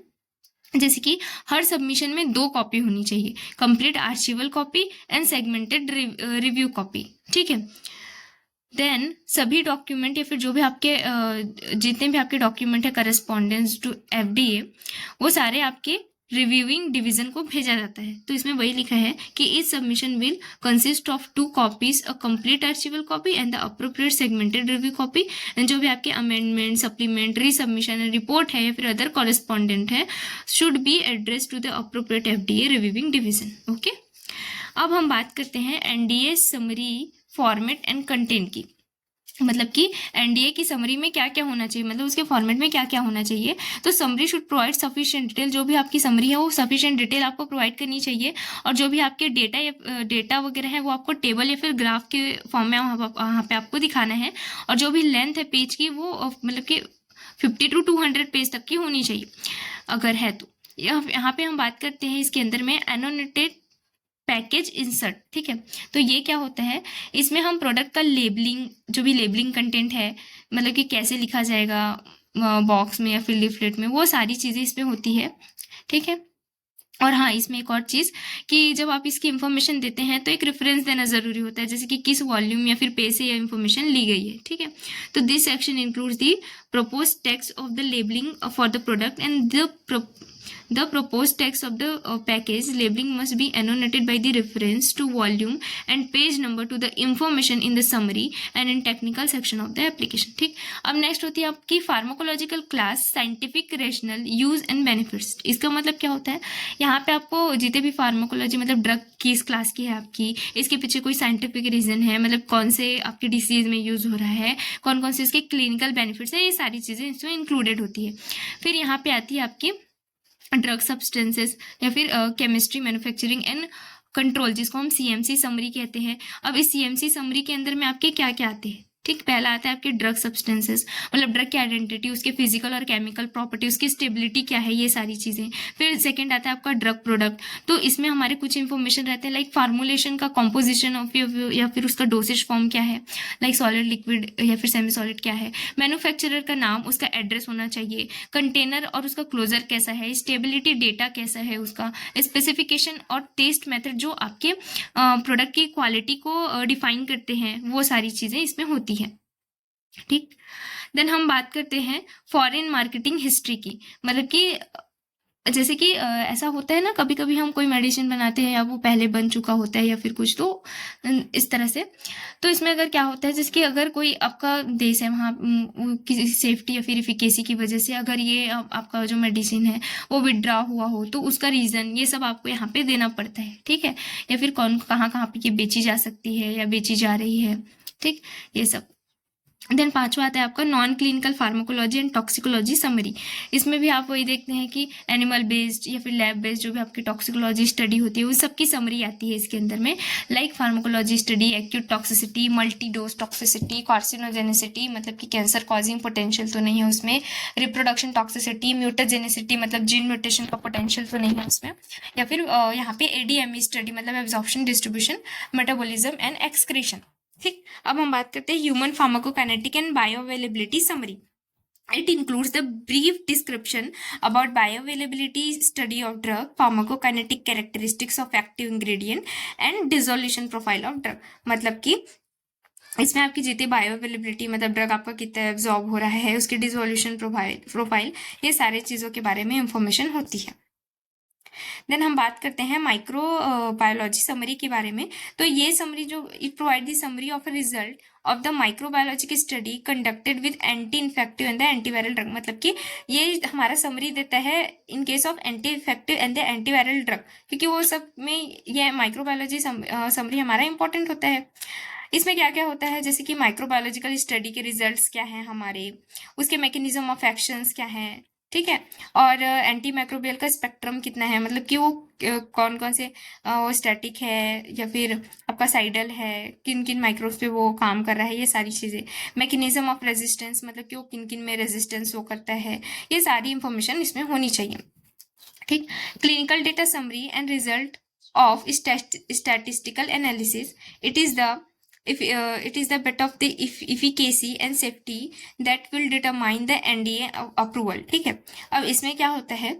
Speaker 2: जैसे कि हर सबमिशन में 2 कॉपी होनी चाहिए, complete archival copy and segmented review copy. ठीक है। देन सभी डॉक्यूमेंट या फिर जो भी आपके जितने भी आपके डॉक्यूमेंट है करस्पॉन्डेंस टू एफडीए, वो सारे आपके रिव्यूइंग डिवीजन को भेजा जाता है। तो इसमें वही लिखा है कि इस submission will consist of 2 copies, a complete archival copy and the appropriate segmented review copy. And जो भी आपके अमेंडमेंट, सप्लीमेंट, रीसबमिशन, रिपोर्ट है या फिर अदर कॉरेस्पॉन्डेंट है should be address to the appropriate FDA reviewing division. Okay. अब हम बात करते हैं NDA summary format and content की। मतलब कि एनडीए की समरी में क्या क्या होना चाहिए, मतलब उसके फॉर्मेट में क्या क्या होना चाहिए। तो summary should provide sufficient detail, जो भी आपकी समरी है वो सफिशिएंट डिटेल आपको प्रोवाइड करनी चाहिए, और जो भी आपके डेटा या डेटा वगैरह है वो आपको टेबल या फिर ग्राफ के फॉर्म में वहाँ पे आपको दिखाना है। और जो भी लेंथ है पेज की वो मतलब कि 50 to 200 पेज तक की होनी चाहिए अगर है तो। यहाँ पे हम बात करते हैं इसके अंदर में एनोटेटेड पैकेज इंसर्ट। ठीक है। तो ये क्या होता है, इसमें हम प्रोडक्ट का लेबलिंग, जो भी लेबलिंग कंटेंट है, मतलब कि कैसे लिखा जाएगा बॉक्स में या फिर लिफलेट में, वो सारी चीज़ें इसमें होती है। ठीक है। और हाँ, इसमें एक और चीज़ कि जब आप इसकी इन्फॉर्मेशन देते हैं तो एक रेफरेंस देना ज़रूरी होता है, जैसे कि किस वॉल्यूम या फिर पेज से यह इन्फॉर्मेशन ली गई है। ठीक है। तो this section includes the proposed text of the labeling for the product and the proposed text of the package labeling must be annotated by the reference to volume and page number to the information in the summary and in technical section of the application। ठीक। अब next होती है आपकी pharmacological class, scientific rational use and benefits. इसका मतलब क्या होता है, यहाँ पे आपको जितने भी फार्माकोलॉजी मतलब ड्रग किस क्लास की है आपकी, इसके पीछे कोई साइंटिफिक रीजन है, मतलब कौन से आपके डिसीज में यूज हो रहा है, कौन कौन से इसके क्लिनिकल बेनिफिट्स है, ये सारी चीज़ें इसमें इंक्लूडेड होती है। फिर यहाँ पे आती है आपकी ड्रग सब्सटेंसेस या फिर केमिस्ट्री, मैन्युफैक्चरिंग एंड कंट्रोल, जिसको हम सीएमसी समरी कहते हैं। अब इस सीएमसी समरी के अंदर में आपके क्या क्या आते हैं। ठीक। पहला आता है आपके ड्रग सब्सटेंसेस, मतलब ड्रग की आइडेंटिटी, उसके फिजिकल और केमिकल प्रॉपर्टी, उसकी स्टेबिलिटी क्या है, ये सारी चीज़ें। फिर सेकंड आता है आपका ड्रग प्रोडक्ट, तो इसमें हमारे कुछ इन्फॉर्मेशन रहते हैं लाइक फार्मूलेशन का कॉम्पोजिशन ऑफ या फिर उसका डोसेज फॉर्म क्या है, लाइक सॉलिड, लिक्विड या फिर सेमी सॉलिड क्या है, मैन्युफैक्चरर का नाम, उसका एड्रेस होना चाहिए, कंटेनर और उसका क्लोजर कैसा है, स्टेबिलिटी डेटा कैसा है उसका, स्पेसिफिकेशन और टेस्ट मेथड जो आपके प्रोडक्ट की क्वालिटी को डिफाइन करते हैं, वो सारी चीज़ें इसमें होती है। ठीक। देन हम बात करते हैं फॉरेन मार्केटिंग हिस्ट्री की, मतलब कि जैसे कि ऐसा होता है ना, कभी कभी हम कोई मेडिसिन बनाते हैं या वो पहले बन चुका होता है या फिर कुछ, तो इस तरह से। तो इसमें अगर क्या होता है, जिसकी अगर कोई आपका देश है वहाँ किसी सेफ्टी या फिर इफिकेसी की वजह से अगर ये आपका जो मेडिसिन है वो विड्रॉ हुआ हो, तो उसका रीज़न ये सब आपको यहाँ पे देना पड़ता है। ठीक है। या फिर कौन कहाँ कहाँ पे ये बेची जा सकती है या बेची जा रही है। ठीक। ये सब। देन पांचवा आता है आपका non clinical pharmacology and toxicology summary. इसमें भी आप वही देखते हैं कि एनिमल बेस्ड या फिर लैब बेस्ड जो भी आपकी टॉक्सिकोलॉजी स्टडी होती है उस सबकी समरी आती है इसके अंदर में, like pharmacology study, acute toxicity, multi dose toxicity, carcinogenicity मतलब कि कैंसर कॉजिंग पोटेंशियल तो नहीं है उसमें, रिप्रोडक्शन टॉक्सिसिटी, म्यूटाजेनिसिटी मतलब जीन म्यूटेशन का पोटेंशियल तो नहीं है उसमें, या फिर यहाँ पे एडीएमई स्टडी मतलब absorption, distribution, metabolism and excretion. ठीक। अब हम बात करते हैं human pharmacokinetic and bioavailability summary. It includes the brief description about bioavailability, study of drug, pharmacokinetic characteristics of active ingredient and dissolution profile of drug। मतलब कि इसमें आपकी जितनी बायोअवेलेबिलिटी मतलब ड्रग आपका कितना एब्जॉर्ब हो रहा है, उसकी डिसोल्यूशन प्रोफाइल, ये सारी चीज़ों के बारे में इंफॉर्मेशन होती है। देन हम बात करते हैं माइक्रो बायोलॉजी समरी के बारे में। तो ये समरी जो it provide the summary of a result of the microbiological study conducted with anti infective and the antiviral drug, मतलब कि ये हमारा समरी देता है in case of anti infective and the antiviral drug, क्योंकि वो सब में ये माइक्रोबायोलॉजी समरी हमारा इंपॉर्टेंट होता है। इसमें क्या क्या होता है, जैसे कि माइक्रोबायोलॉजिकल स्टडी के रिजल्ट्स क्या हैं हमारे, उसके मैकेनिज्म ऑफ एक्शंस क्या हैं, ठीक है, और एंटी माइक्रोबियल का स्पेक्ट्रम कितना है, मतलब कि वो कौन कौन से वो स्टैटिक है या फिर आपका साइडल है, किन किन माइक्रोब्स पे वो काम कर रहा है, ये सारी चीज़ें। मैकेनिज्म ऑफ रेजिस्टेंस, मतलब कि वो किन किन में रेजिस्टेंस वो करता है, ये सारी इंफॉर्मेशन इसमें होनी चाहिए, ठीक। Clinical data summary and result of statistical analysis, it is the it is the bit of the efficacy and safety that will determine the NDA approval, ठीक है। अब इसमें क्या होता है,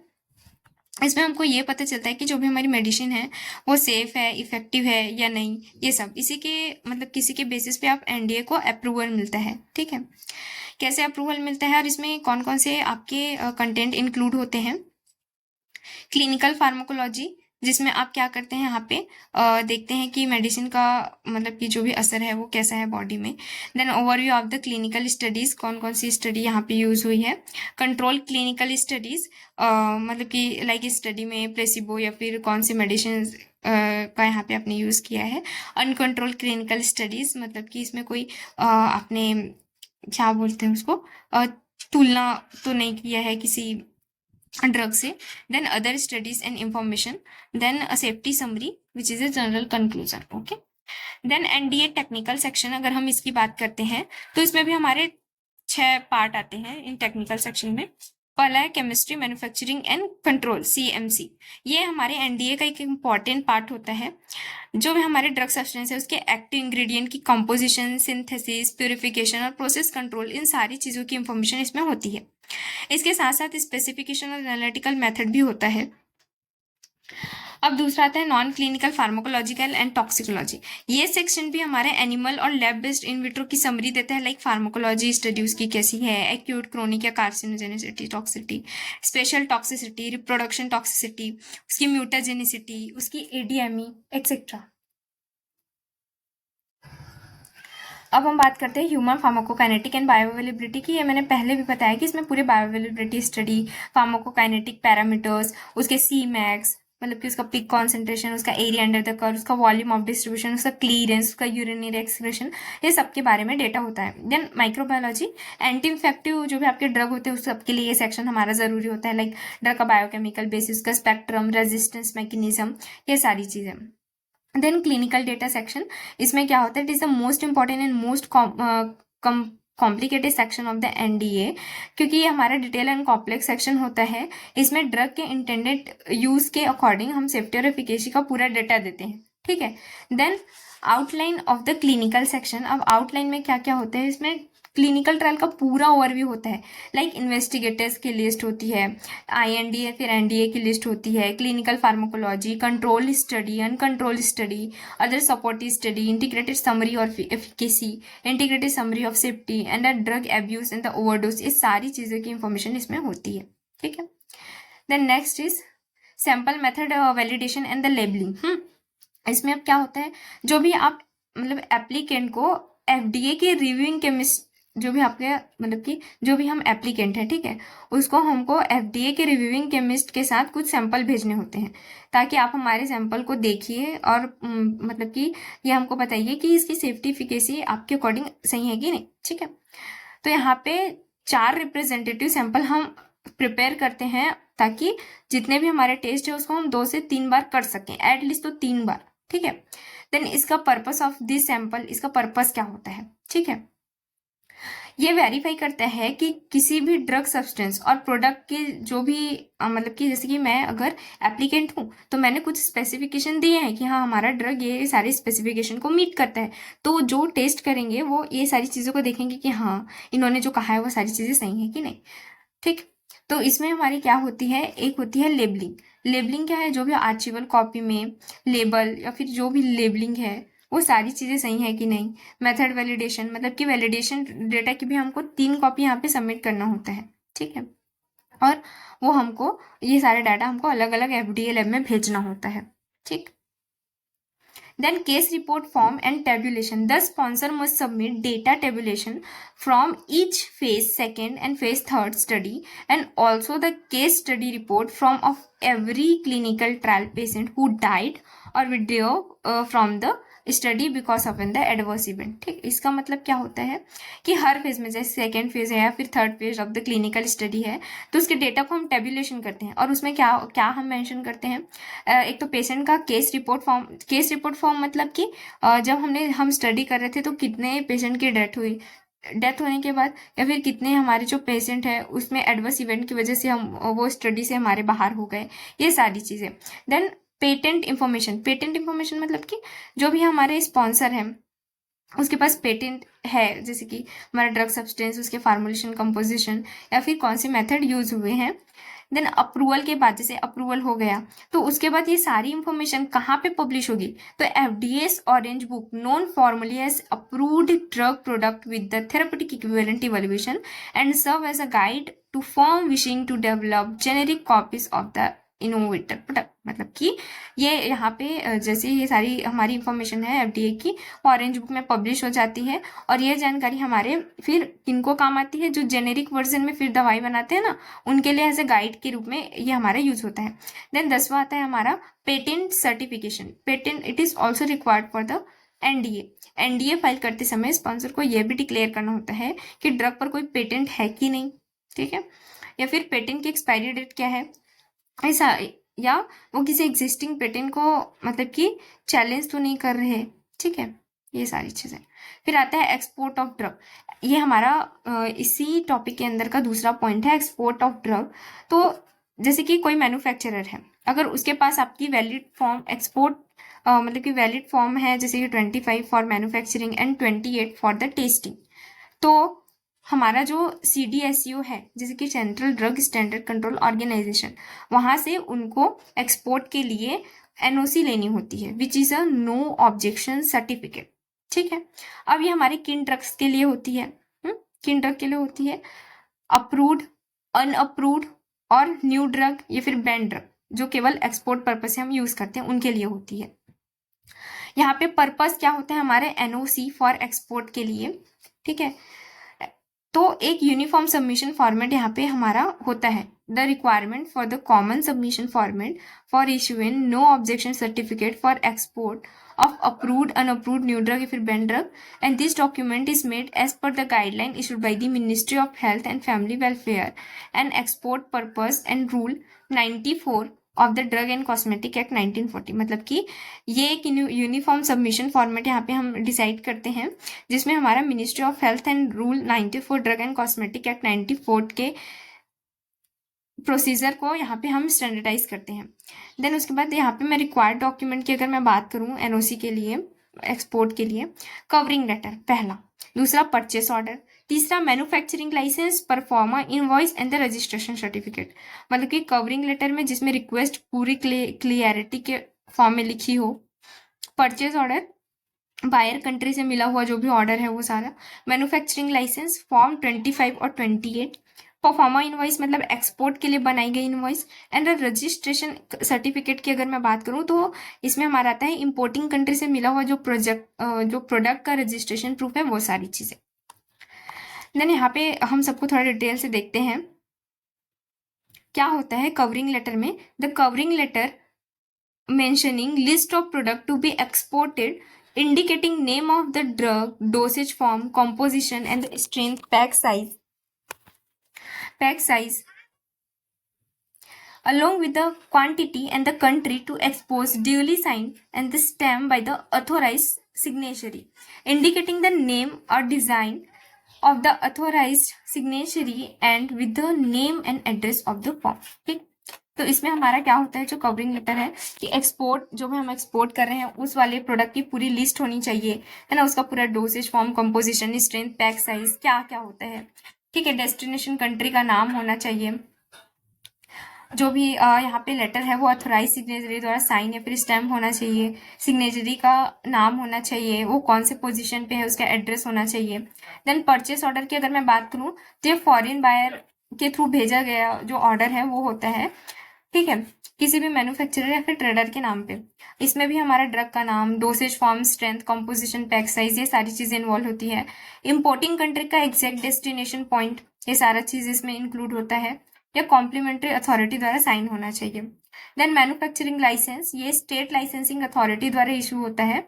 Speaker 2: इसमें हमको ये पता चलता है कि जो भी हमारी मेडिसिन है वो सेफ है, इफेक्टिव है या नहीं, ये सब इसी के मतलब किसी के बेसिस पे आप एनडीए को अप्रूवल मिलता है, ठीक है। कैसे अप्रूवल मिलता है और इसमें कौन कौन से आपके कंटेंट इंक्लूड होते हैं। क्लिनिकल फार्माकोलॉजी, जिसमें आप क्या करते हैं यहाँ पे देखते हैं कि मेडिसिन का मतलब कि जो भी असर है वो कैसा है बॉडी में। Then overview of the clinical studies, कौन कौन सी स्टडी यहाँ पे यूज़ हुई है। कंट्रोल क्लिनिकल स्टडीज़, मतलब कि लाइक स्टडी में प्लेसिबो या फिर कौन सी मेडिसिन का यहाँ पे आपने यूज़ किया है। अनकंट्रोल क्लिनिकल स्टडीज़, मतलब कि इसमें कोई आपने क्या बोलते हैं उसको तुलना तो नहीं किया है किसी ड्रग से। Then other studies and information, then a safety summary which is a general conclusion, okay. Then NDA technical section, अगर हम इसकी बात करते हैं तो इसमें भी हमारे 6 पार्ट आते हैं इन टेक्निकल सेक्शन में। पहला है chemistry manufacturing and control, CMC. ये हमारे एनडीए का एक इम्पॉर्टेंट पार्ट होता है। जो भी हमारे ड्रग सब्सटेंस है उसके एक्टिव इंग्रेडिएंट की कंपोजिशन, सिंथेसिस, प्यूरिफिकेशन और प्रोसेस कंट्रोल, इन सारी चीज़ों की इंफॉर्मेशन इसमें होती है। इसके साथ साथ स्पेसिफिकेशन और एनालिटिकल मेथड भी होता है। अब दूसरा आता है non clinical pharmacological and toxicology. ये सेक्शन भी हमारे एनिमल और लैब बेस्ड इन विट्रो की समरी देता है, लाइक फार्माकोलॉजी स्टडी उसकी कैसी है, एक्यूट, क्रोनिक या carcinogenicity, toxicity, special toxicity, reproduction toxicity, उसकी म्यूटाजेनिसिटी, उसकी एडीएमई एक्सेट्रा। अब हम बात करते हैं ह्यूमन फार्माकोकाइनेटिक एंड बायोअवेलेबिलिटी की। ये मैंने पहले भी बताया कि इसमें पूरे बायोअवेलेबिलिटी स्टडी, फार्माकोकाइनेटिक पैरामीटर्स, उसके सी मैक्स, मतलब कि उसका पिक कॉन्सेंट्रेशन, उसका एरिया अंडर द कर्व, उसका वॉल्यूम ऑफ डिस्ट्रीब्यूशन, उसका क्लीयरेंस, उसका यूरिनरी एक्सक्रीशन, ये सब के बारे में डेटा होता है। देन माइक्रोबायोलॉजी, एंटी इन्फेक्टिव जो भी आपके ड्रग होते हैं उस सबके लिए ये सेक्शन हमारा जरूरी होता है, लाइक ड्रग का बायोकेमिकल बेसिस, उसका स्पेक्ट्रम, रेजिस्टेंस मैकेनिज्म, ये सारी चीज़ें। देन क्लिनिकल डेटा सेक्शन, इसमें क्या होता है, it is the most important and most complicated section of the NDA, क्योंकि ये हमारा डिटेल एंड कॉम्प्लेक्स सेक्शन होता है। इसमें ड्रग के इंटेंडेड यूज के अकॉर्डिंग हम सेफ्टी और एफिकेसी का पूरा डेटा देते हैं, ठीक है। Then outline of the clinical section, अब आउटलाइन में क्या क्या होता है, इसमें क्लिनिकल ट्रायल का पूरा ओवरव्यू होता है, लाइक इन्वेस्टिगेटर्स की लिस्ट होती है, आईएनडीए फिर एनडीए की लिस्ट होती है, clinical pharmacology, control study, uncontrol study, other supportive study, integrated summary of efficacy, integrated summary of safety and drug abuse and the overdose, इस सारी चीज़ों की इंफॉर्मेशन इसमें होती है, ठीक है। Then next is sample method validation and the labelling. इसमें अब क्या होता है, जो भी आप मतलब एप्लीकेंट को एफडीए के रिव्यूइंग केमिस्ट, जो भी आपके मतलब कि जो भी हम एप्लीकेंट हैं, ठीक है, उसको हमको एफडीए के रिव्यूइंग केमिस्ट के साथ कुछ सैंपल भेजने होते हैं, ताकि आप हमारे सैंपल को देखिए और मतलब कि ये हमको बताइए कि इसकी सेफ्टी एफिकेसी आपके अकॉर्डिंग सही है कि नहीं, ठीक है। तो यहाँ पे 4 रिप्रेजेंटेटिव सैंपल हम प्रिपेयर करते हैं, ताकि जितने भी हमारे टेस्ट है उसको हम 2 से 3 बार कर सकें, एटलीस्ट तो 3 बार, ठीक है। देन इसका पर्पस ऑफ दिस सैंपल, इसका पर्पस क्या होता है, ठीक है, ये वेरीफाई करता है कि किसी भी ड्रग सब्सटेंस और प्रोडक्ट के जो भी मतलब कि जैसे कि मैं अगर एप्लीकेंट हूँ तो मैंने कुछ स्पेसिफिकेशन दिए हैं कि हाँ हमारा ड्रग ये सारी स्पेसिफिकेशन को मीट करता है, तो जो टेस्ट करेंगे वो ये सारी चीज़ों को देखेंगे कि हाँ इन्होंने जो कहा है वो सारी चीज़ें सही है कि नहीं, ठीक। तो इसमें हमारी क्या होती है, एक होती है लेबलिंग। लेबलिंग क्या है, जो भी आर्चिवल कॉपी में लेबल या फिर जो भी लेबलिंग है वो सारी चीज़ें सही है कि नहीं। मेथड वैलिडेशन, मतलब कि वैलिडेशन डेटा की भी हमको 3 कॉपी यहाँ पे सबमिट करना होता है, ठीक है।
Speaker 1: और वो हमको ये सारे डाटा हमको अलग अलग FDA लैब में भेजना होता है, ठीक। Then case report form and tabulation. The sponsor must submit data tabulation from each phase second and phase third study, and also the case study report from of every clinical trial patient who died or withdrew from the study because of in the adverse event, ठीक। इसका मतलब क्या होता है कि हर phase में, जैसे second phase है या फिर third phase of the clinical study है, तो उसके डेटा को हम टेबुलेशन करते हैं और उसमें क्या क्या हम मेंशन करते हैं। एक तो पेशेंट का केस रिपोर्ट फॉर्म मतलब कि जब हम स्टडी कर रहे थे तो कितने पेशेंट की डेथ होने के बाद या फिर कितने हमारे जो पेशेंट है उसमें एडवर्स इवेंट की वजह से हम वो स्टडी से हमारे बाहर हो गए, ये सारी चीज़ें। देन पेटेंट इंफॉर्मेशन मतलब कि जो भी हमारे स्पॉन्सर हैं उसके पास पेटेंट है, जैसे कि हमारा ड्रग सब्सटेंस, उसके फार्मुलेशन, कंपोजिशन या फिर कौन से मेथड यूज हुए हैं। देन अप्रूवल के बाद, जैसे अप्रूवल हो गया तो उसके बाद ये सारी इंफॉर्मेशन कहाँ पे पब्लिश होगी, तो FDA's orange book known formally as approved drug product with the therapeutic equivalent evaluation and serve as a guide to firm wishing to develop generic copies of the innovator product. मतलब कि ये यहाँ पे जैसे ये सारी हमारी इंफॉर्मेशन है FDA की ऑरेंज बुक में पब्लिश हो जाती है, और ये जानकारी हमारे फिर किनको काम आती है, जो जेनेरिक वर्जन में फिर दवाई बनाते हैं ना, उनके लिए एज ए गाइड के रूप में ये हमारा यूज होता है। देन 10वां आता है हमारा patent certification. Patent it is also required for the NDA file करते समय स्पॉन्सर को यह भी डिक्लेयर करना होता है कि ड्रग पर कोई पेटेंट है कि नहीं, ठीक है, या फिर पेटेंट की एक्सपायरी डेट क्या है, ऐसा, या वो किसी एग्जिस्टिंग पेटेंट को मतलब कि चैलेंज तो नहीं कर रहे, ठीक है, ये सारी चीज़ें। फिर आता है एक्सपोर्ट ऑफ ड्रग। ये हमारा इसी टॉपिक के अंदर का दूसरा पॉइंट है, एक्सपोर्ट ऑफ ड्रग। तो जैसे कि कोई मैन्युफैक्चरर है, अगर उसके पास आपकी वैलिड फॉर्म एक्सपोर्ट मतलब कि वैलिड फॉर्म है, जैसे कि 25 for manufacturing and 28 for the testing, तो हमारा जो CDSCO है, जैसे कि central drug standard control organisation, वहाँ से उनको एक्सपोर्ट के लिए NOC लेनी होती है, which is a no objection certificate, ठीक है। अब ये हमारे किन ड्रग्स के लिए होती है, किन ड्रग के लिए होती है, अप्रूव्ड, अनअप्रूव्ड और न्यू ड्रग या फिर बैन ड्रग, जो केवल एक्सपोर्ट पर्पज से हम यूज करते हैं, उनके लिए होती है। यहाँ पे पर्पस क्या होता है हमारे NOC फॉर एक्सपोर्ट के लिए, ठीक है। तो एक यूनिफॉर्म सबमिशन फॉर्मेट यहाँ पे हमारा होता है। The requirement for the common submission format for issuing no objection certificate for export of approved, unapproved new drug if banned drug, and this document is made as per the guideline issued by the Ministry of Health and Family Welfare and export purpose and rule 94 of the drug and cosmetic act 1940। मतलब कि ये एक uniform submission format यहाँ पे हम decide करते हैं, जिसमें हमारा ministry of health and rule 94 drug and cosmetic act 94 के प्रोसीजर को यहाँ पे हम स्टैंडर्डाइज करते हैं। देन उसके बाद यहाँ पे मैं रिक्वायर्ड डॉक्यूमेंट की अगर मैं बात करूँ NOC के लिए, एक्सपोर्ट के लिए, कवरिंग लेटर पहला, दूसरा परचेस ऑर्डर, तीसरा manufacturing licence, proforma invoice and the registration certificate. मतलब कि कवरिंग लेटर में जिसमें रिक्वेस्ट पूरी क्लियरिटी के फॉर्म में लिखी हो, परचेज ऑर्डर बायर कंट्री से मिला हुआ जो भी ऑर्डर है वो सारा, मैन्युफैक्चरिंग लाइसेंस फॉर्म 25 और 28, परफॉर्मा इनवॉइस मतलब एक्सपोर्ट के लिए बनाई गई इनवॉइस, एंड रजिस्ट्रेशन सर्टिफिकेट की अगर मैं बात करूँ तो इसमें हमारा आता है इंपोर्टिंग कंट्री से मिला हुआ जो प्रोडक्ट का रजिस्ट्रेशन प्रूफ है, वो सारी चीज़ें। देन यहाँ पे हम सबको थोड़ा डिटेल से देखते हैं क्या होता है कवरिंग लेटर में। The covering letter mentioning list of product to be exported, indicating name of the drug, dosage form, composition and the strength, pack size along with the quantity and the country to expose, duly signed and the stamp by the authorized signatory, indicating the name or design of the authorized signatory and with the name and address of the form, ठीक। तो इसमें हमारा क्या होता है, जो covering letter है कि एक्सपोर्ट जो भी हम एक्सपोर्ट कर रहे हैं उस वाले प्रोडक्ट की पूरी लिस्ट होनी चाहिए, है ना, उसका पूरा dosage form, composition, strength, pack size, क्या क्या होता है, ठीक है। डेस्टिनेशन कंट्री का नाम होना चाहिए, जो भी यहाँ पे लेटर है वो अथोराइज सिग्नेचरी द्वारा साइन या फिर स्टैम्प होना चाहिए, सिग्नेचरी का नाम होना चाहिए, वो कौन से पोजीशन पे है उसका एड्रेस होना चाहिए। देन परचेस ऑर्डर की अगर मैं बात करूँ तो ये फॉरेन बायर के थ्रू भेजा गया जो ऑर्डर है वो होता है, ठीक है, किसी भी मैन्युफैक्चरर या फिर ट्रेडर के नाम पे। इसमें भी हमारा ड्रग का नाम, dosage form, strength, composition, pack size, ये सारी चीजें इन्वॉल्व होती है। इंपोर्टिंग कंट्री का एग्जैक्ट डेस्टिनेशन पॉइंट, ये सारा चीज इसमें इंक्लूड होता है, या कॉम्प्लीमेंट्री अथॉरिटी द्वारा साइन होना चाहिए। देन मैन्युफैक्चरिंग लाइसेंस, ये स्टेट लाइसेंसिंग अथॉरिटी द्वारा इशू होता है।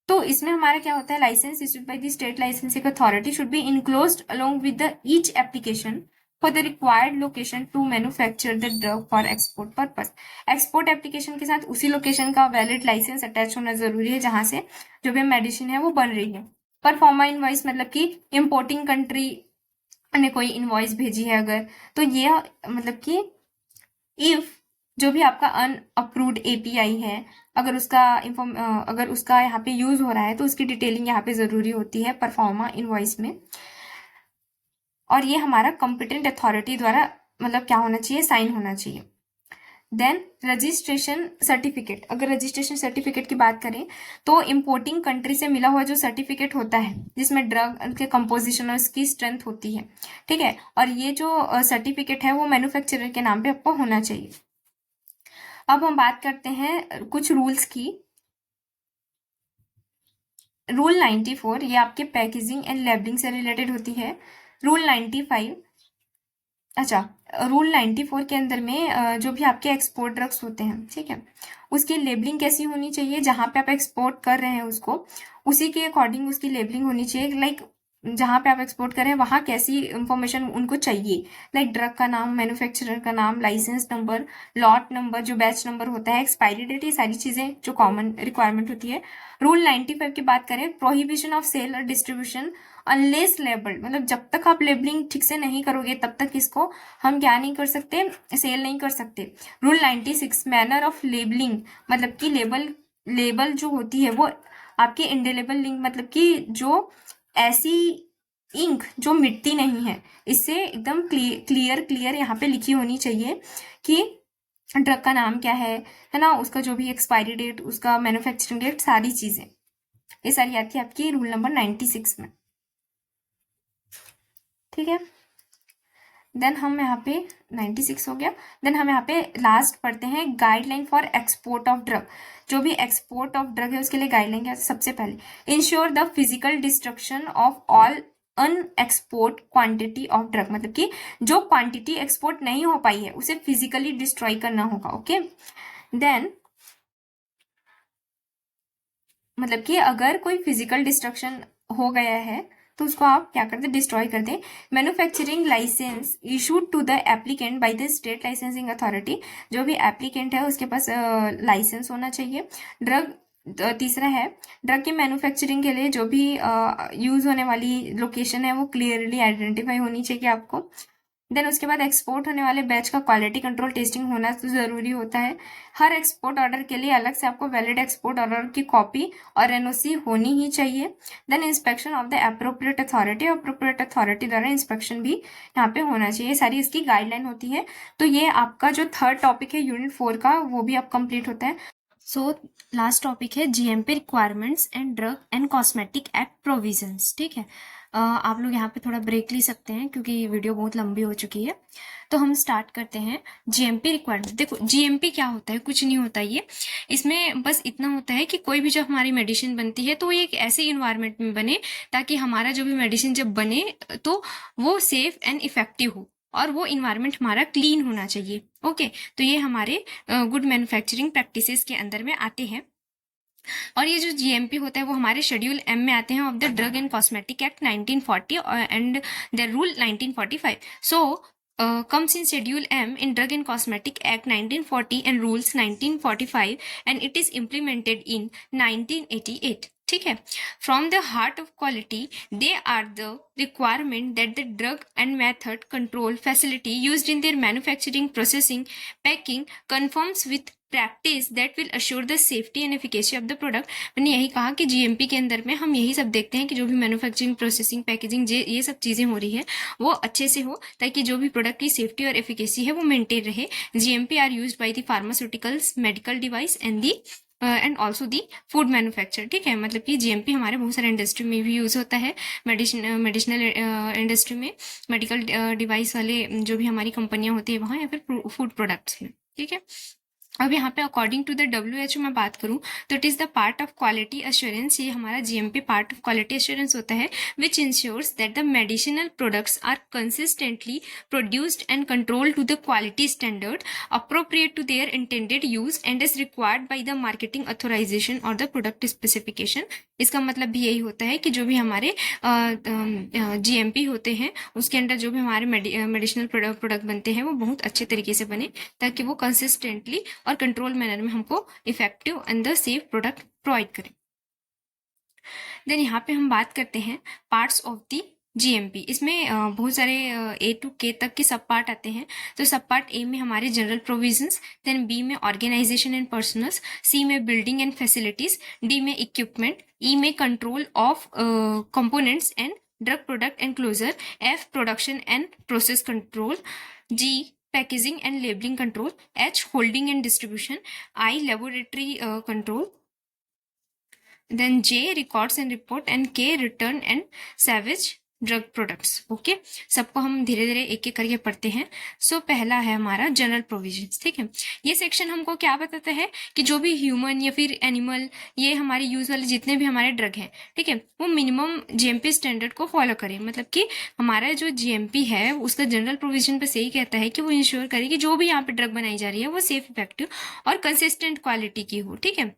Speaker 1: तो इसमें हमारा क्या होता है, licence issued by the state licensing authority should be enclosed along with the each application for the required location to manufacture the drug for export purpose. Export application के साथ उसी लोकेशन का वैलिड लाइसेंस अटैच होना जरूरी है जहां से जो भी मेडिसिन है वो बन रही है। परफॉर्मा इनवॉइस, मतलब कि इंपोर्टिंग कंट्री ने कोई इनवॉइस भेजी है अगर, तो ये मतलब कि इफ जो भी आपका अनअप्रूव्ड एपीआई है, अगर उसका यहाँ पे यूज हो रहा है तो उसकी डिटेलिंग यहाँ पे जरूरी होती है परफॉर्मा इनवॉइस में। और ये हमारा कॉम्पिटेंट अथॉरिटी द्वारा मतलब क्या होना चाहिए, साइन होना चाहिए। देन रजिस्ट्रेशन सर्टिफिकेट, अगर रजिस्ट्रेशन सर्टिफिकेट की बात करें तो इंपोर्टिंग कंट्री से मिला हुआ जो सर्टिफिकेट होता है जिसमें ड्रग के कंपोजिशन और उसकी स्ट्रेंथ होती है, ठीक है, और ये जो सर्टिफिकेट है वो मैन्युफैक्चरर के नाम पे आपको होना चाहिए। अब हम बात करते हैं कुछ रूल्स की। रूल 94 ये आपके पैकेजिंग एंड लेबलिंग से रिलेटेड होती है। रूल 95, अच्छा, रूल 94 के अंदर में जो भी आपके एक्सपोर्ट ड्रग्स होते हैं, ठीक है, उसकी लेबलिंग कैसी होनी चाहिए, जहां पे आप एक्सपोर्ट कर रहे हैं उसको उसी के अकॉर्डिंग उसकी लेबलिंग होनी चाहिए। लाइक जहां पे आप एक्सपोर्ट कर रहे हैं वहां कैसी इंफॉर्मेशन उनको चाहिए, लाइक ड्रग का नाम, मैन्युफैक्चरर का नाम, लाइसेंस नंबर, लॉट नंबर, जो बैच नंबर होता है, एक्सपायरी डेट, ये सारी चीजें जो कॉमन रिक्वायरमेंट होती है। रूल 95 की बात करें, प्रोहिबिशन ऑफ सेल और डिस्ट्रीब्यूशन अनलेस लेबल्ड, मतलब जब तक आप लेबलिंग ठीक से नहीं करोगे तब तक इसको हम क्या नहीं कर सकते, सेल नहीं कर सकते। रूल 96, मैनर ऑफ लेबलिंग, मतलब कि लेबल जो होती है वो आपकी इंडेलेबल लिंक, मतलब कि जो ऐसी इंक जो मिटती नहीं है, इससे एकदम क्लियर यहाँ पे लिखी होनी चाहिए कि ड्रग का नाम क्या है ना, उसका जो भी एक्सपायरी डेट, उसका मैन्युफैक्चरिंग डेट, सारी चीजें ये सारी आती है आपकी रूल नंबर 96 में, ठीक है। देन हम यहाँ पे 96 हो गया। देन हम यहाँ पे लास्ट पढ़ते हैं guideline for export of drug. जो भी एक्सपोर्ट ऑफ ड्रग है उसके लिए गाइडलाइन क्या है, सबसे पहले ensure the physical destruction of all unexported quantity of drug, मतलब कि जो क्वांटिटी एक्सपोर्ट नहीं हो पाई है उसे फिजिकली डिस्ट्रॉय करना होगा, ओके। देन मतलब कि अगर कोई फिजिकल डिस्ट्रक्शन हो गया है तो उसको आप क्या करते, डिस्ट्रॉय कर दें। Manufacturing licence issued to the applicant by the state licensing authority, जो भी एप्लीकेंट है उसके पास लाइसेंस होना चाहिए। ड्रग तीसरा है, ड्रग की मैन्युफैक्चरिंग के लिए जो भी यूज होने वाली लोकेशन है वो क्लियरली आइडेंटिफाई होनी चाहिए आपको। देन उसके बाद एक्सपोर्ट होने वाले बैच का क्वालिटी कंट्रोल टेस्टिंग होना तो जरूरी होता है। हर एक्सपोर्ट ऑर्डर के लिए अलग से आपको वैलिड एक्सपोर्ट ऑर्डर की कॉपी और एनओसी होनी ही चाहिए। Then inspection of the appropriate authority द्वारा इंस्पेक्शन भी यहाँ पे होना चाहिए। सारी इसकी गाइडलाइन होती है। तो ये आपका जो थर्ड टॉपिक है यूनिट 4 का वो भी अब कंप्लीट होता है। सो लास्ट टॉपिक है GMP requirements and drug and cosmetic act provisions, ठीक है। आप लोग यहाँ पे थोड़ा ब्रेक ले सकते हैं क्योंकि ये वीडियो बहुत लंबी हो चुकी है। तो हम स्टार्ट करते हैं जीएमपी रिक्वायरमेंट। देखो जीएमपी क्या होता है, कुछ नहीं होता ये, इसमें बस इतना होता है कि कोई भी जब हमारी मेडिसिन बनती है तो ये एक ऐसे इन्वायरमेंट में बने ताकि हमारा जो भी मेडिसिन जब बने तो वो सेफ एंड इफेक्टिव हो और वो इन्वायरमेंट हमारा क्लीन होना चाहिए, ओके। तो ये हमारे गुड मैन्युफैक्चरिंग प्रैक्टिसेस के अंदर में आते हैं। और ये जो जीएमपी होता है वो हमारे शेड्यूल एम में आते हैं of the drug and cosmetic act 1940 and the rule 1945। So comes in schedule M in drug and cosmetic act 1940 and rules 1945 and it is implemented in 1988, ठीक है। From the heart of quality they are the requirement that the drug and method control facility used in their manufacturing processing packing confirms with practice that will assure the safety and efficacy of the product. मैंने यही कहा कि GMP के अंदर में हम यही सब देखते हैं कि जो भी मैन्युफैक्चरिंग प्रोसेसिंग पैकेजिंग ये सब चीज़ें हो रही है वो अच्छे से हो ताकि जो भी प्रोडक्ट की सेफ्टी और एफिकेसी है वो मेंटेन रहे। GMP are used by the pharmaceuticals, medical device and the and also the food manufacture, ठीक है। मतलब कि जीएमपी हमारे बहुत सारे इंडस्ट्री में भी यूज़ होता है, मेडिसिनल इंडस्ट्री में, मेडिकल डिवाइस वाले जो भी हमारी कंपनियां होती है वहाँ, या फिर फूड प्रोडक्ट्स में, ठीक है। अब यहाँ पे अकॉर्डिंग टू द WHO मैं बात करूँ तो it is the part of quality assurance, ये हमारा GMP part of quality assurance होता है, which ensures that the medicinal products are consistently produced and control to the quality standard appropriate to their intended use and is required by the marketing authorization or the product specification. इसका मतलब भी यही होता है कि जो भी हमारे जीएमपी होते हैं उसके अंदर जो भी हमारे मेडिसिनल प्रोडक्ट बनते हैं वो बहुत अच्छे तरीके से बने, ताकि वो कंसिस्टेंटली और कंट्रोल मैनर में हमको effective and the safe product provide करें। देन यहाँ पे हम बात करते हैं पार्ट्स ऑफ द जीएमपी। इसमें बहुत सारे A to K तक के सब पार्ट आते हैं। तो सब पार्ट ए में हमारे जनरल प्रोविजंस, देन बी में ऑर्गेनाइजेशन एंड पर्सनल्स, सी में बिल्डिंग एंड फैसिलिटीज, डी में इक्विपमेंट, ई में control of components and drug product and closure, F production and process control, G packaging and labelling control, H holding and distribution, I laboratory control, then J records and report, and K return and salvage drug products. Okay, सबको हम धीरे धीरे एक एक करके पढ़ते हैं। सो पहला है हमारा जनरल प्रोविजंस, ठीक है। ये सेक्शन हमको क्या बताता है कि जो भी ह्यूमन या फिर एनिमल, ये हमारे यूज वाले जितने भी हमारे ड्रग हैं, ठीक है, वो मिनिमम जीएमपी स्टैंडर्ड को फॉलो करें। मतलब कि हमारा जो जीएमपी है उसका जनरल प्रोविजन बस यही कहता है कि वो इंश्योर करे कि जो भी यहाँ पे ड्रग बनाई जा रही है वो सेफ, इफेक्टिव और कंसिस्टेंट क्वालिटी की हो, ठीक है।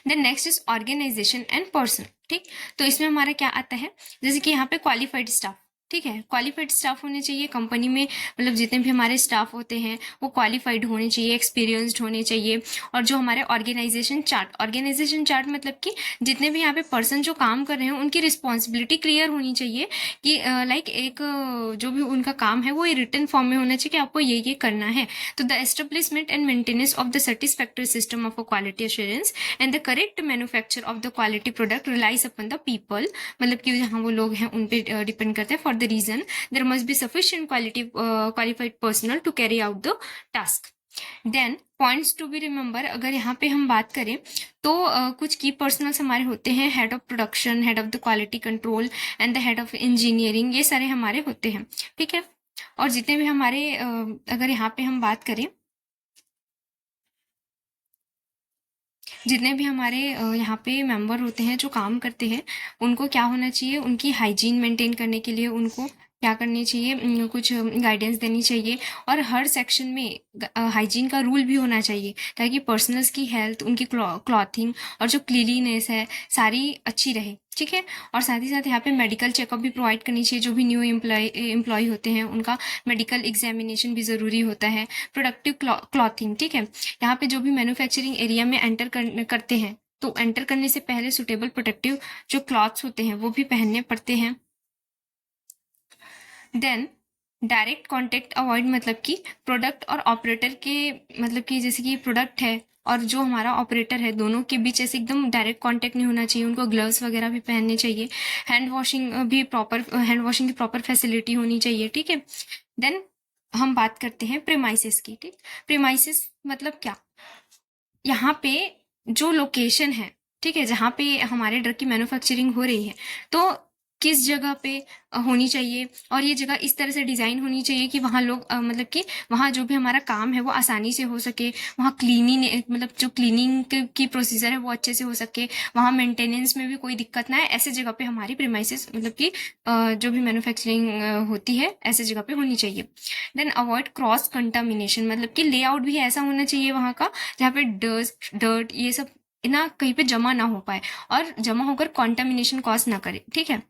Speaker 1: Then next is organisation and person, ठीक। तो इसमें हमारा क्या आता है, जैसे कि यहाँ पे क्वालिफाइड स्टाफ, ठीक है, क्वालिफाइड स्टाफ होने चाहिए कंपनी में। मतलब जितने भी हमारे स्टाफ होते हैं वो क्वालिफाइड होने चाहिए, एक्सपीरियंस्ड होने चाहिए। और जो हमारे ऑर्गेनाइजेशन चार्ट मतलब कि जितने भी यहाँ पे पर्सन जो काम कर रहे हैं उनकी रिस्पॉन्सिबिलिटी क्लियर होनी चाहिए कि लाइक एक जो भी उनका काम है वो रिटन फॉर्म में होना चाहिए कि आपको ये करना है। तो the establishment and maintenance of the satisfactory system of a quality assurance and the correct manufacture of the quality product relies upon the people, मतलब कि जहाँ वो लोग हैं उन पे डिपेंड करते हैं। For the reason there must be sufficient qualified personnel to carry out the task. Then points to be remember, अगर यहाँ पे हम बात करें तो कुछ की पर्सनल्स हमारे होते हैं, head of production, head of the quality control and the head of engineering, ये सारे हमारे होते हैं, ठीक है। और जितने भी हमारे अगर यहाँ पे हम बात करें, जितने भी हमारे यहाँ पे मेंबर होते हैं जो काम करते हैं, उनको क्या होना चाहिए, उनकी हाइजीन मेंटेन करने के लिए उनको क्या करनी चाहिए, कुछ गाइडेंस देनी चाहिए। और हर सेक्शन में हाइजीन का रूल भी होना चाहिए ताकि पर्सनल्स की हेल्थ, उनकी क्लॉथिंग और जो क्लीनलीनेस है सारी अच्छी रहे, ठीक है। और साथ ही साथ यहाँ पे मेडिकल चेकअप भी प्रोवाइड करनी चाहिए। जो भी न्यू एम्प्लॉय होते हैं उनका मेडिकल एग्जामिनेशन भी ज़रूरी होता है। प्रोडक्टिव क्लॉथिंग, ठीक है। यहाँ पे जो भी मैन्युफैक्चरिंग एरिया में एंटर करते हैं तो एंटर करने से पहले सुटेबल प्रोटेक्टिव जो क्लॉथ्स होते हैं वो भी पहनने पड़ते हैं। देन डायरेक्ट कॉन्टेक्ट अवॉइड, मतलब कि प्रोडक्ट और ऑपरेटर के, मतलब कि जैसे कि प्रोडक्ट है और जो हमारा ऑपरेटर है दोनों के बीच ऐसे एकदम डायरेक्ट कांटेक्ट नहीं होना चाहिए। उनको ग्लव्स वगैरह भी पहनने चाहिए। हैंड वॉशिंग की प्रॉपर फैसिलिटी होनी चाहिए, ठीक है। देन हम बात करते हैं प्रीमाइसेस की, ठीक। प्रीमाइसेस मतलब क्या, यहाँ पे जो लोकेशन है, ठीक है, जहाँ पे हमारे ड्रग की मैन्युफैक्चरिंग हो रही है तो किस जगह पे होनी चाहिए, और ये जगह इस तरह से डिज़ाइन होनी चाहिए कि वहाँ लोग मतलब कि वहाँ जो भी हमारा काम है वो आसानी से हो सके, वहाँ क्लीनिंग, मतलब जो क्लीनिंग की प्रोसीजर है वो अच्छे से हो सके, वहाँ मेंटेनेंस में भी कोई दिक्कत ना है। ऐसे जगह पे हमारी प्रीमाइसेस, मतलब कि जो भी मैन्युफैक्चरिंग होती है ऐसे जगह पे होनी चाहिए। देन अवॉइड क्रॉस कंटामिनेशन, मतलब कि लेआउट भी ऐसा होना चाहिए वहाँ का जहाँ पे डर्ट ये सब ना कहीं पे जमा ना हो पाए और जमा होकर कॉन्टामिनेशन कॉज ना करे, ठीक है।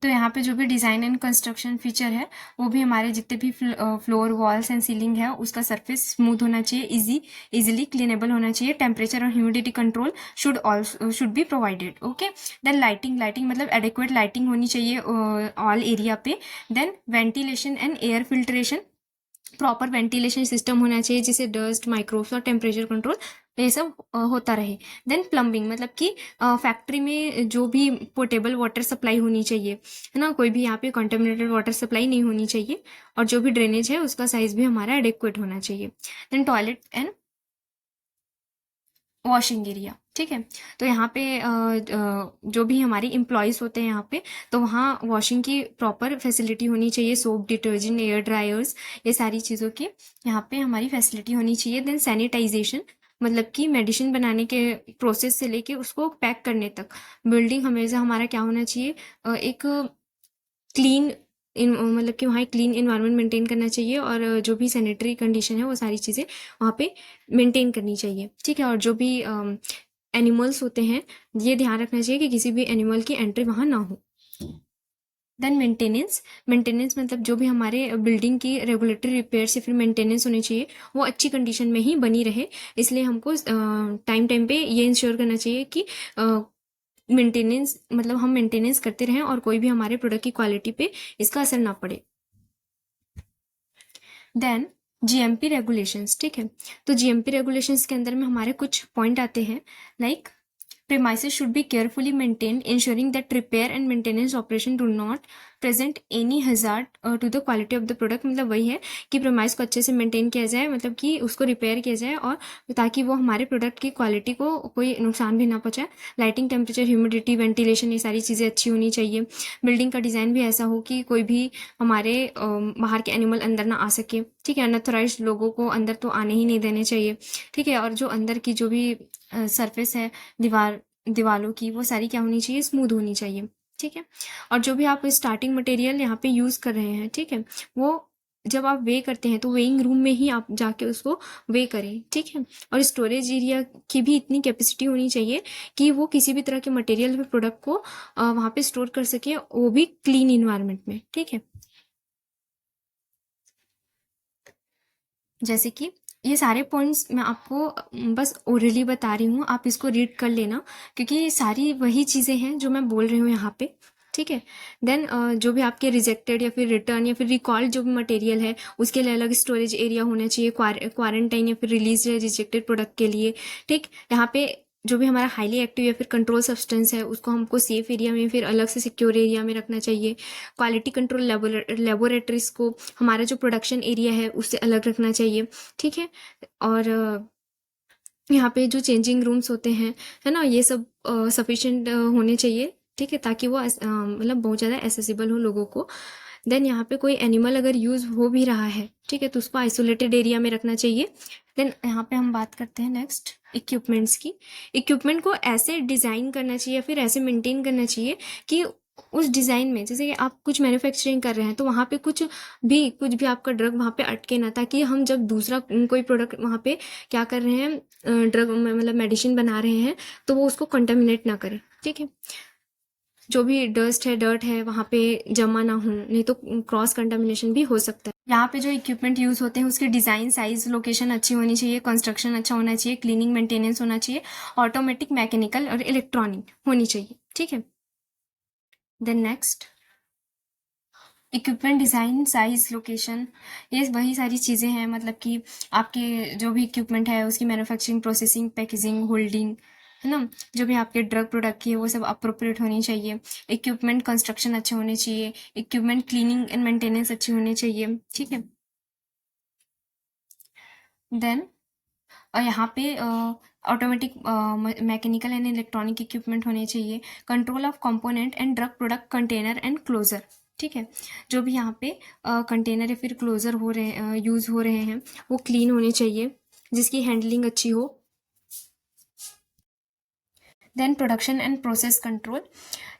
Speaker 1: तो यहाँ पे जो भी डिज़ाइन एंड कंस्ट्रक्शन फीचर है वो भी हमारे जितने भी फ्लोर, वॉल्स एंड सीलिंग है उसका सरफेस स्मूथ होना चाहिए, इजीली क्लीनेबल होना चाहिए। टेम्परेचर और humidity control should be provided, okay. Then lighting मतलब एडिक्वेट लाइटिंग होनी चाहिए ऑल एरिया पे। Then ventilation and air filtration, proper ventilation system होना चाहिए जिससे डस्ट, माइक्रोब्स और टेम्परेचर कंट्रोल ये सब होता रहे। देन प्लम्बिंग, मतलब कि फैक्ट्री में जो भी पोर्टेबल वाटर सप्लाई होनी चाहिए, है ना, कोई भी यहाँ पे कंटेमिनेटेड वाटर सप्लाई नहीं होनी चाहिए। और जो भी ड्रेनेज है उसका साइज भी हमारा एडिक्वेट होना चाहिए। Then toilet and washing area, ठीक है। तो यहाँ पे जो भी हमारे एम्प्लॉयज़ होते हैं यहाँ पे, तो वहाँ वॉशिंग की प्रॉपर फैसिलिटी होनी चाहिए, सोप, डिटर्जेंट, एयर ड्रायर्स, ये सारी चीज़ों की यहाँ पे हमारी फैसिलिटी होनी चाहिए। देन सैनिटाइजेशन, मतलब कि मेडिसिन बनाने के प्रोसेस से लेके उसको पैक करने तक बिल्डिंग हमेशा हमारा क्या होना चाहिए, एक क्लीन मतलब कि वहाँ एक क्लीन इन्वायरमेंट मेंटेन करना चाहिए, और जो भी सैनिटरी कंडीशन है वो सारी चीज़ें वहाँ पे मेंटेन करनी चाहिए, ठीक है। और जो भी एनिमल्स होते हैं, ये ध्यान रखना चाहिए कि किसी भी एनिमल की एंट्री वहाँ ना हो। देन मेंटेनेंस, मेंटेनेंस मतलब जो भी हमारे बिल्डिंग की रेगुलेटरी रिपेयर्स या फिर मेंटेनेंस होनी चाहिए वो अच्छी कंडीशन में ही बनी रहे, इसलिए हमको टाइम टाइम पे ये इंश्योर करना चाहिए कि मेंटेनेंस मतलब हम मेंटेनेंस करते रहें और कोई भी हमारे प्रोडक्ट की क्वालिटी पे इसका असर ना पड़े। देन जीएमपी रेगुलेशंस, ठीक है। तो जीएमपी रेगुलेशंस के अंदर में हमारे कुछ पॉइंट आते हैं, like premises should be carefully maintained, ensuring that repair and maintenance operation do not present any hazard to the quality of the product। मतलब वही है कि प्रेमाइस को अच्छे से मेंटेन किया जाए, मतलब कि उसको रिपेयर किया जाए, और ताकि वो हमारे प्रोडक्ट की क्वालिटी को कोई नुकसान भी ना पहुंचाए। लाइटिंग, टेम्परेचर, ह्यूमिडिटी, वेंटिलेशन, ये सारी चीज़ें अच्छी होनी चाहिए। बिल्डिंग का डिज़ाइन भी ऐसा हो कि कोई भी हमारे बाहर के एनिमल अंदर ना आ सके, ठीक है। अनऑथराइज्ड लोगों को अंदर तो आने ही नहीं देने चाहिए, ठीक है। और जो अंदर की जो भी सरफेस है दीवालों की, वो सारी क्या होनी चाहिए, स्मूथ होनी चाहिए, ठीक है। और जो भी आप स्टार्टिंग मटेरियल यहाँ पे यूज़ कर रहे हैं, ठीक है, वो जब आप वे करते हैं तो वेइंग रूम में ही आप जाके उसको वे करें, ठीक है। और स्टोरेज एरिया की भी इतनी कैपेसिटी होनी चाहिए कि वो किसी भी तरह के मटेरियल या प्रोडक्ट को वहाँ पे स्टोर कर सके, वो भी क्लीन इन्वायरमेंट में, ठीक है। जैसे कि ये सारे पॉइंट्स मैं आपको बस ओरली बता रही हूँ, आप इसको रीड कर लेना, क्योंकि ये सारी वही चीज़ें हैं जो मैं बोल रही हूँ यहाँ पे, ठीक है। देन जो भी आपके रिजेक्टेड या फिर रिटर्न या फिर रिकॉल्ड जो भी मटेरियल है, उसके लिए अलग स्टोरेज एरिया होना चाहिए, क्वारंटाइन या फिर रिलीज रिजेक्टेड प्रोडक्ट के लिए, ठीक। यहाँ पे जो भी हमारा हाईली एक्टिव या फिर कंट्रोल सब्सटेंस है उसको हमको सेफ एरिया में फिर अलग से सिक्योर एरिया में रखना चाहिए। क्वालिटी कंट्रोल लेबोरेटरीज को हमारा जो प्रोडक्शन एरिया है उससे अलग रखना चाहिए, ठीक है। और यहाँ पे जो चेंजिंग रूम्स होते हैं, है ना, ये सब सफिशिएंट होने चाहिए, ठीक है, ताकि वो मतलब बहुत ज़्यादा एसेसिबल हो लोगों को। देन यहाँ पे कोई एनिमल अगर यूज़ हो भी रहा है, ठीक है, तो उसको आइसोलेटेड एरिया में रखना चाहिए। देन यहाँ पे हम बात करते हैं नेक्स्ट इक्विपमेंट्स की। इक्विपमेंट को ऐसे डिज़ाइन करना चाहिए या फिर ऐसे मेंटेन करना चाहिए कि उस डिज़ाइन में, जैसे कि आप कुछ मैन्युफैक्चरिंग कर रहे हैं तो वहाँ पे कुछ भी आपका ड्रग वहाँ पे अटके ना, ताकि हम जब दूसरा कोई प्रोडक्ट वहाँ पे क्या कर रहे हैं, ड्रग मतलब मेडिसिन बना रहे हैं, तो वो उसको कंटामिनेट ना करें, ठीक है। जो भी डस्ट है, डर्ट है, वहाँ पे जमा ना हो, नहीं तो क्रॉस कंटामिनेशन भी हो सकता है। यहाँ पे जो इक्विपमेंट यूज़ होते हैं उसकी डिज़ाइन, साइज, लोकेशन अच्छी होनी चाहिए, कंस्ट्रक्शन अच्छा होना चाहिए, क्लीनिंग मेंटेनेंस होना चाहिए, ऑटोमेटिक, मैकेनिकल और इलेक्ट्रॉनिक होनी चाहिए, ठीक है। Then next equipment design, size, location, ये वही सारी चीज़ें हैं, मतलब कि आपके जो भी इक्विपमेंट है उसकी मैन्युफैक्चरिंग, प्रोसेसिंग, पैकेजिंग, होल्डिंग, है ना, जो भी आपके ड्रग प्रोडक्ट की है वो सब अप्रोप्रिएट होनी चाहिए। इक्विपमेंट कंस्ट्रक्शन अच्छे होने चाहिए, इक्विपमेंट क्लीनिंग एंड मेंटेनेंस अच्छी होनी चाहिए, ठीक है। देन और यहाँ पे automatic, mechanical and electronic equipment होने चाहिए, control of component and drug product container and closure, ठीक है। जो भी यहाँ पे कंटेनर या फिर क्लोजर हो रहे यूज़ हो रहे हैं वो क्लीन होने चाहिए, जिसकी हैंडलिंग अच्छी हो। Then production and process control,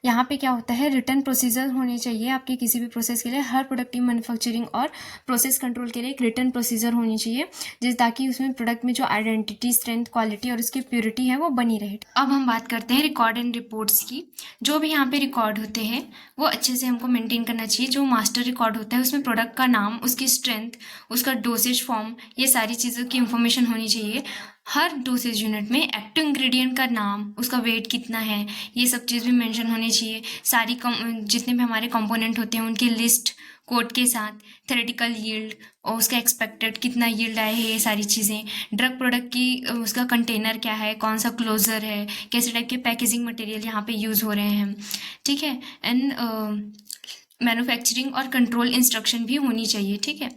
Speaker 1: यहाँ पे क्या होता है, रिटर्न प्रोसीजर होने चाहिए आपके किसी भी प्रोसेस के लिए। हर प्रोडक्ट की मैन्युफैक्चरिंग और प्रोसेस कंट्रोल के लिए एक रिटर्न प्रोसीजर होनी चाहिए, जिस ताकि उसमें प्रोडक्ट में जो आइडेंटिटी, स्ट्रेंथ, क्वालिटी और उसकी प्योरिटी है वो बनी रहे। अब हम बात करते हैं रिकॉर्ड एंड रिपोर्ट्स की। जो भी यहाँ पे रिकॉर्ड होते हैं वो अच्छे से हमको मेंटेन करना चाहिए। जो मास्टर रिकॉर्ड होता है उसमें प्रोडक्ट का नाम, उसकी स्ट्रेंथ, उसका डोसेज फॉर्म, ये सारी चीज़ों की इंफॉर्मेशन होनी चाहिए। हर डोसेज यूनिट में एक्टिव इंग्रेडिएंट का नाम, उसका वेट कितना है, ये सब चीज़ भी मेंशन होनी चाहिए। सारी जितने भी हमारे कंपोनेंट होते हैं उनकी लिस्ट कोड के साथ, थ्योरेटिकल यील्ड और उसका एक्सपेक्टेड कितना यील्ड आए है, ये सारी चीज़ें। ड्रग प्रोडक्ट की उसका कंटेनर क्या है, कौन सा क्लोजर है, कैसे टाइप के पैकेजिंग मटेरियल यहाँ पे यूज़ हो रहे हैं, ठीक है। एंड मैन्युफैक्चरिंग और कंट्रोल इंस्ट्रक्शन भी होनी चाहिए, ठीक है।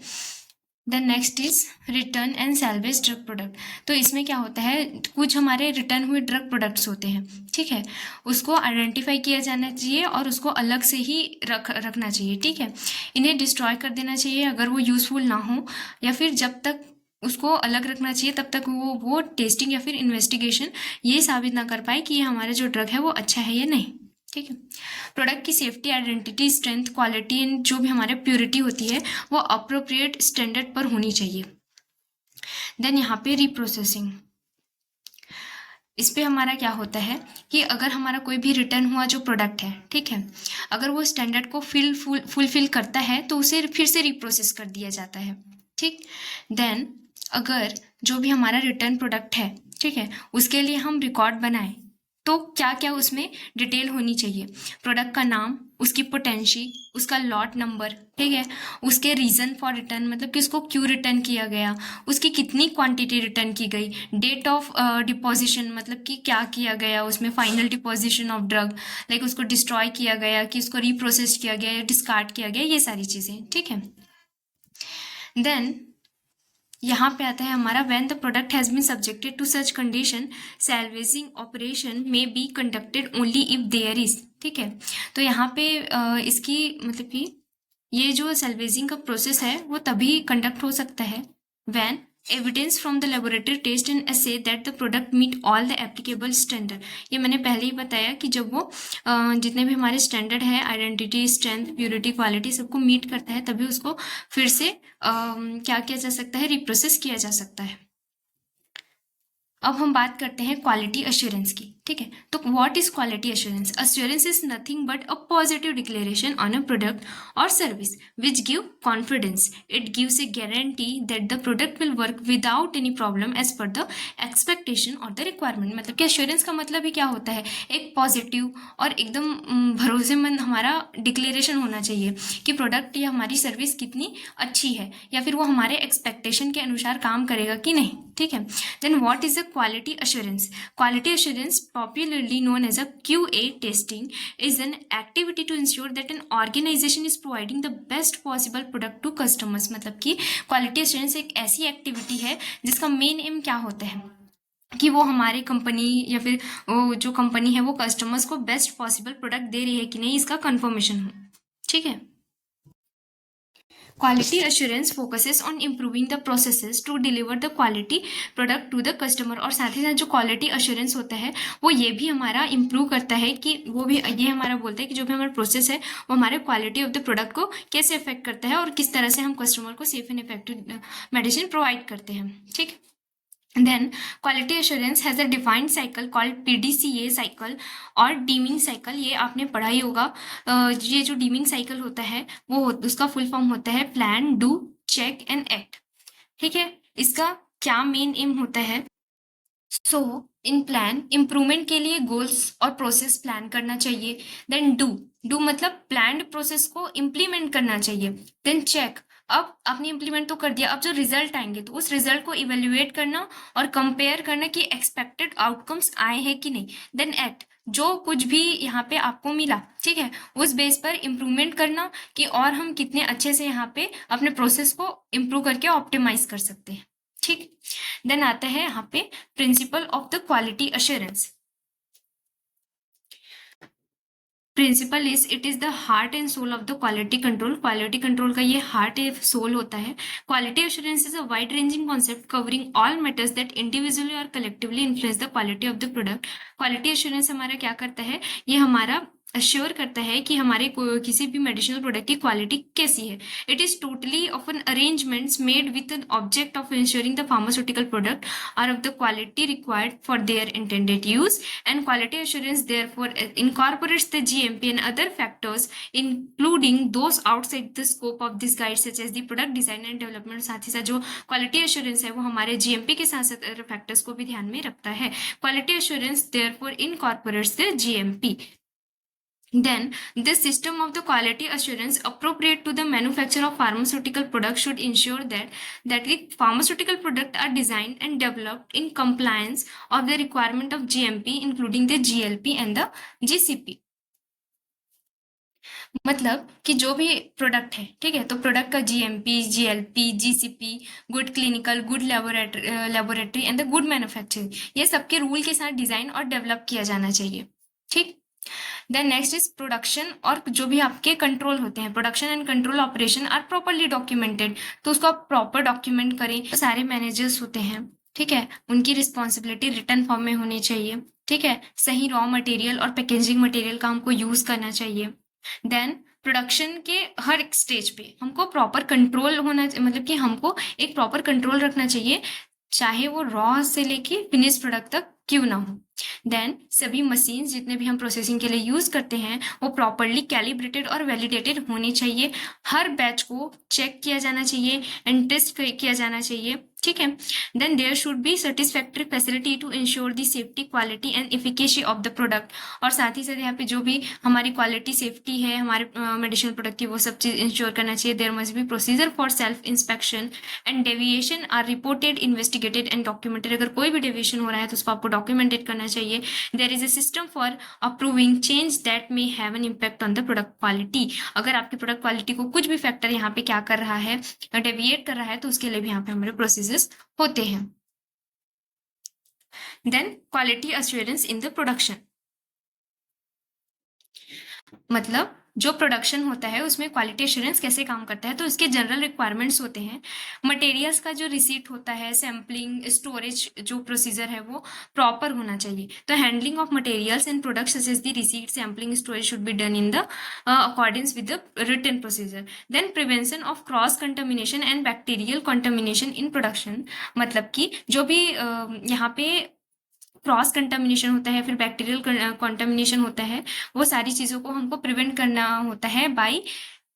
Speaker 2: Then next is return and salvage drug product. तो इसमें क्या होता है, कुछ हमारे रिटर्न हुए ड्रग प्रोडक्ट्स होते हैं, ठीक है, उसको आइडेंटिफाई किया जाना चाहिए और उसको अलग से ही रखना चाहिए, ठीक है। इन्हें डिस्ट्रॉय कर देना चाहिए अगर वो यूज़फुल ना हो, या फिर जब तक उसको अलग रखना चाहिए तब तक वो टेस्टिंग या फिर इन्वेस्टिगेशन ये साबित ना कर पाए कि ये हमारा जो ड्रग है वो अच्छा है या नहीं, ठीक है। प्रोडक्ट की safety, identity, strength, quality and जो भी हमारे प्योरिटी होती है वो अप्रोप्रिएट स्टैंडर्ड पर होनी चाहिए। देन यहाँ पे रीप्रोसेसिंग, इस पे हमारा क्या होता है कि अगर हमारा कोई भी रिटर्न हुआ जो प्रोडक्ट है, ठीक है, अगर वो स्टैंडर्ड को फुलफिल करता है तो उसे फिर से रिप्रोसेस कर दिया जाता है, ठीक। देन अगर जो भी हमारा रिटर्न प्रोडक्ट है, ठीक है, उसके लिए हम रिकॉर्ड बनाएं तो क्या क्या उसमें डिटेल होनी चाहिए, प्रोडक्ट का नाम, उसकी पोटेंशियल, उसका लॉट नंबर, ठीक है, उसके रीज़न फॉर रिटर्न मतलब कि उसको क्यों रिटर्न किया गया, उसकी कितनी क्वांटिटी रिटर्न की गई, डेट ऑफ डिपोजिशन मतलब कि क्या किया गया उसमें, final deposition of drug, like उसको डिस्ट्रॉय किया गया कि उसको रीप्रोसेस किया गया या डिस्कार्ड किया गया, ये सारी चीज़ें, ठीक है। देन यहाँ पे आता है हमारा when the product has been subjected to such condition salvaging operation may be conducted only if there is, ठीक है। तो यहाँ पे इसकी मतलब कि ये जो सैल्वेजिंग का प्रोसेस है वो तभी कंडक्ट हो सकता है when evidence from the laboratory test and assay that the product meet all the applicable standard. ये मैंने पहले ही बताया कि जब वो जितने भी हमारे स्टैंडर्ड है, आइडेंटिटी, स्ट्रेंथ, प्योरिटी, क्वालिटी, सबको मीट करता है तभी उसको फिर से क्या किया जा सकता है, रिप्रोसेस किया जा सकता है। अब हम बात करते हैं क्वालिटी अश्योरेंस की, ठीक है। तो what is quality assurance? Assurance is nothing but a positive declaration on a product or service which give confidence. It gives a guarantee that the product will work without any problem as per the expectation or the requirement. मतलब कि assurance का मतलब ही क्या होता है, एक positive और एकदम भरोसेमंद हमारा डिक्लेरेशन होना चाहिए कि प्रोडक्ट या हमारी सर्विस कितनी अच्छी है या फिर वो हमारे एक्सपेक्टेशन के अनुसार काम करेगा कि नहीं, ठीक है। Then what is a quality assurance? Quality assurance, popularly known as a QA testing, is an activity to ensure that an organization is providing the best possible product to customers। मतलब कि quality assurance एक ऐसी activity है जिसका main M क्या होता है कि वो हमारे कंपनी या फिर वो जो कंपनी है वो कस्टमर्स को बेस्ट पॉसिबल प्रोडक्ट दे रही है कि नहीं, इसका कंफर्मेशन हो, ठीक है। Quality assurance focuses on improving the processes to deliver the quality product to the customer। और साथ ही साथ जो quality assurance होता है वो ये भी हमारा improve करता है कि वो भी ये हमारा बोलता है कि जो भी हमारा process है वो हमारे quality of the product को कैसे affect करता है और किस तरह से हम customer को safe and effective medicine provide करते हैं, ठीक। Then quality assurance has a defined cycle called PDCA cycle और deeming cycle। ये आपने पढ़ा ही होगा। ये जो deeming cycle होता है वो उसका फुल फॉर्म होता है plan, do, check and act, ठीक है। इसका क्या मेन एम होता है? सो इन प्लान इम्प्रूवमेंट के लिए गोल्स और प्रोसेस प्लान करना चाहिए। देन डू मतलब प्लान्ड प्रोसेस को इम्प्लीमेंट करना चाहिए। देन चेक, अब आपने इम्प्लीमेंट तो कर दिया, अब जो रिजल्ट आएंगे तो उस रिजल्ट को इवेल्युएट करना और कंपेयर करना कि एक्सपेक्टेड आउटकम्स आए हैं कि नहीं। देन एक्ट, जो कुछ भी यहाँ पे आपको मिला, ठीक है, उस बेस पर इम्प्रूवमेंट करना कि और हम कितने अच्छे से यहाँ पे अपने प्रोसेस को इम्प्रूव करके ऑप्टिमाइज कर सकते हैं, ठीक। देन आता है यहाँ पे principle of the quality assurance. Principle is it is the heart and soul of the quality control. Quality control का ये हार्ट एंड सोल होता है। Quality assurance is a wide ranging concept covering all matters that individually or collectively influence the quality of the product. Quality assurance हमारा क्या करता है, ये हमारा अश्योर करता है कि हमारे किसी भी मेडिसिनल प्रोडक्ट की क्वालिटी कैसी है। It is totally of an arrangements made with an object of ensuring the pharmaceutical product are of the quality required for their intended use. And quality assurance therefore incorporates the GMP and other factors including those outside the scope of this guide such as the product design and development। साथ ही साथ जो quality assurance है वो हमारे GMP के साथ साथ other factors को भी ध्यान में रखता है। Quality assurance therefore incorporates the GMP। Then the system of the quality assurance appropriate to the manufacture of pharmaceutical products should ensure that the pharmaceutical products are designed and developed in compliance of the requirement of GMP including the GLP and the GCP। मतलब कि जो भी product है, ठीक है, तो product का GMP, GLP, GCP, good clinical, good laboratory and the good manufacturing, ये सबके रूल के साथ डिजाइन और डेवलप किया जाना चाहिए। ठीक। देन नेक्स्ट इज प्रोडक्शन, और जो भी आपके कंट्रोल होते हैं, production and control operation are properly documented, तो उसको आप प्रॉपर डॉक्यूमेंट करें। तो सारे मैनेजर्स होते हैं, ठीक है, उनकी रिस्पॉन्सिबिलिटी रिटर्न फॉर्म में होनी चाहिए। ठीक है, सही रॉ मटेरियल और पैकेजिंग मटेरियल का हमको यूज करना चाहिए। देन प्रोडक्शन के हर एक स्टेज पे हमको प्रॉपर कंट्रोल होना, मतलब कि हमको एक प्रॉपर कंट्रोल रखना चाहिए, चाहे वो रॉ से लेके फिनिश प्रोडक्ट तक क्यों ना हो। देन सभी मशीन जितने भी हम प्रोसेसिंग के लिए यूज करते हैं वो प्रॉपरली कैलिब्रेटेड और वैलिडेटेड होनी चाहिए। हर बैच को चेक किया जाना चाहिए एंड टेस्ट किया जाना चाहिए। ठीक है, then there should be satisfactory facility to ensure the safety, quality and efficacy of the product. और साथ ही साथ यहाँ पे जो भी हमारी क्वालिटी सेफ्टी है हमारे मेडिसिनल प्रोडक्ट की, वो सब चीज इंश्योर करना चाहिए। There must be procedure for self inspection and deviation are reported, investigated and documented. अगर कोई भी डेविएशन हो रहा है तो उसको आपको डॉक्यूमेंटेड करना चाहिए। There is a system for approving change that may have an impact on the product quality. अगर आपकी प्रोडक्ट क्वालिटी को कुछ भी फैक्टर यहाँ पे क्या कर रहा है, डेविएट कर रहा है, तो उसके लिए भी यहाँ पे हमारे प्रोसीजर्स होते हैं। Then quality assurance in the production, मतलब जो प्रोडक्शन होता है उसमें क्वालिटी एश्योरेंस कैसे काम करता है, तो इसके जनरल रिक्वायरमेंट्स होते हैं। मटेरियल्स का जो रिसीट होता है, सैम्पलिंग, स्टोरेज, जो प्रोसीजर है वो प्रॉपर होना चाहिए। तो handling of materials and products such as the receipt, sampling, storage should be done in the according with the written procedure. Then prevention of cross contamination and bacterial contamination in production, मतलब कि जो भी यहाँ पे cross contamination होता है, फिर bacterial contamination होता है, वो सारी चीज़ों को हमको प्रिवेंट करना होता है by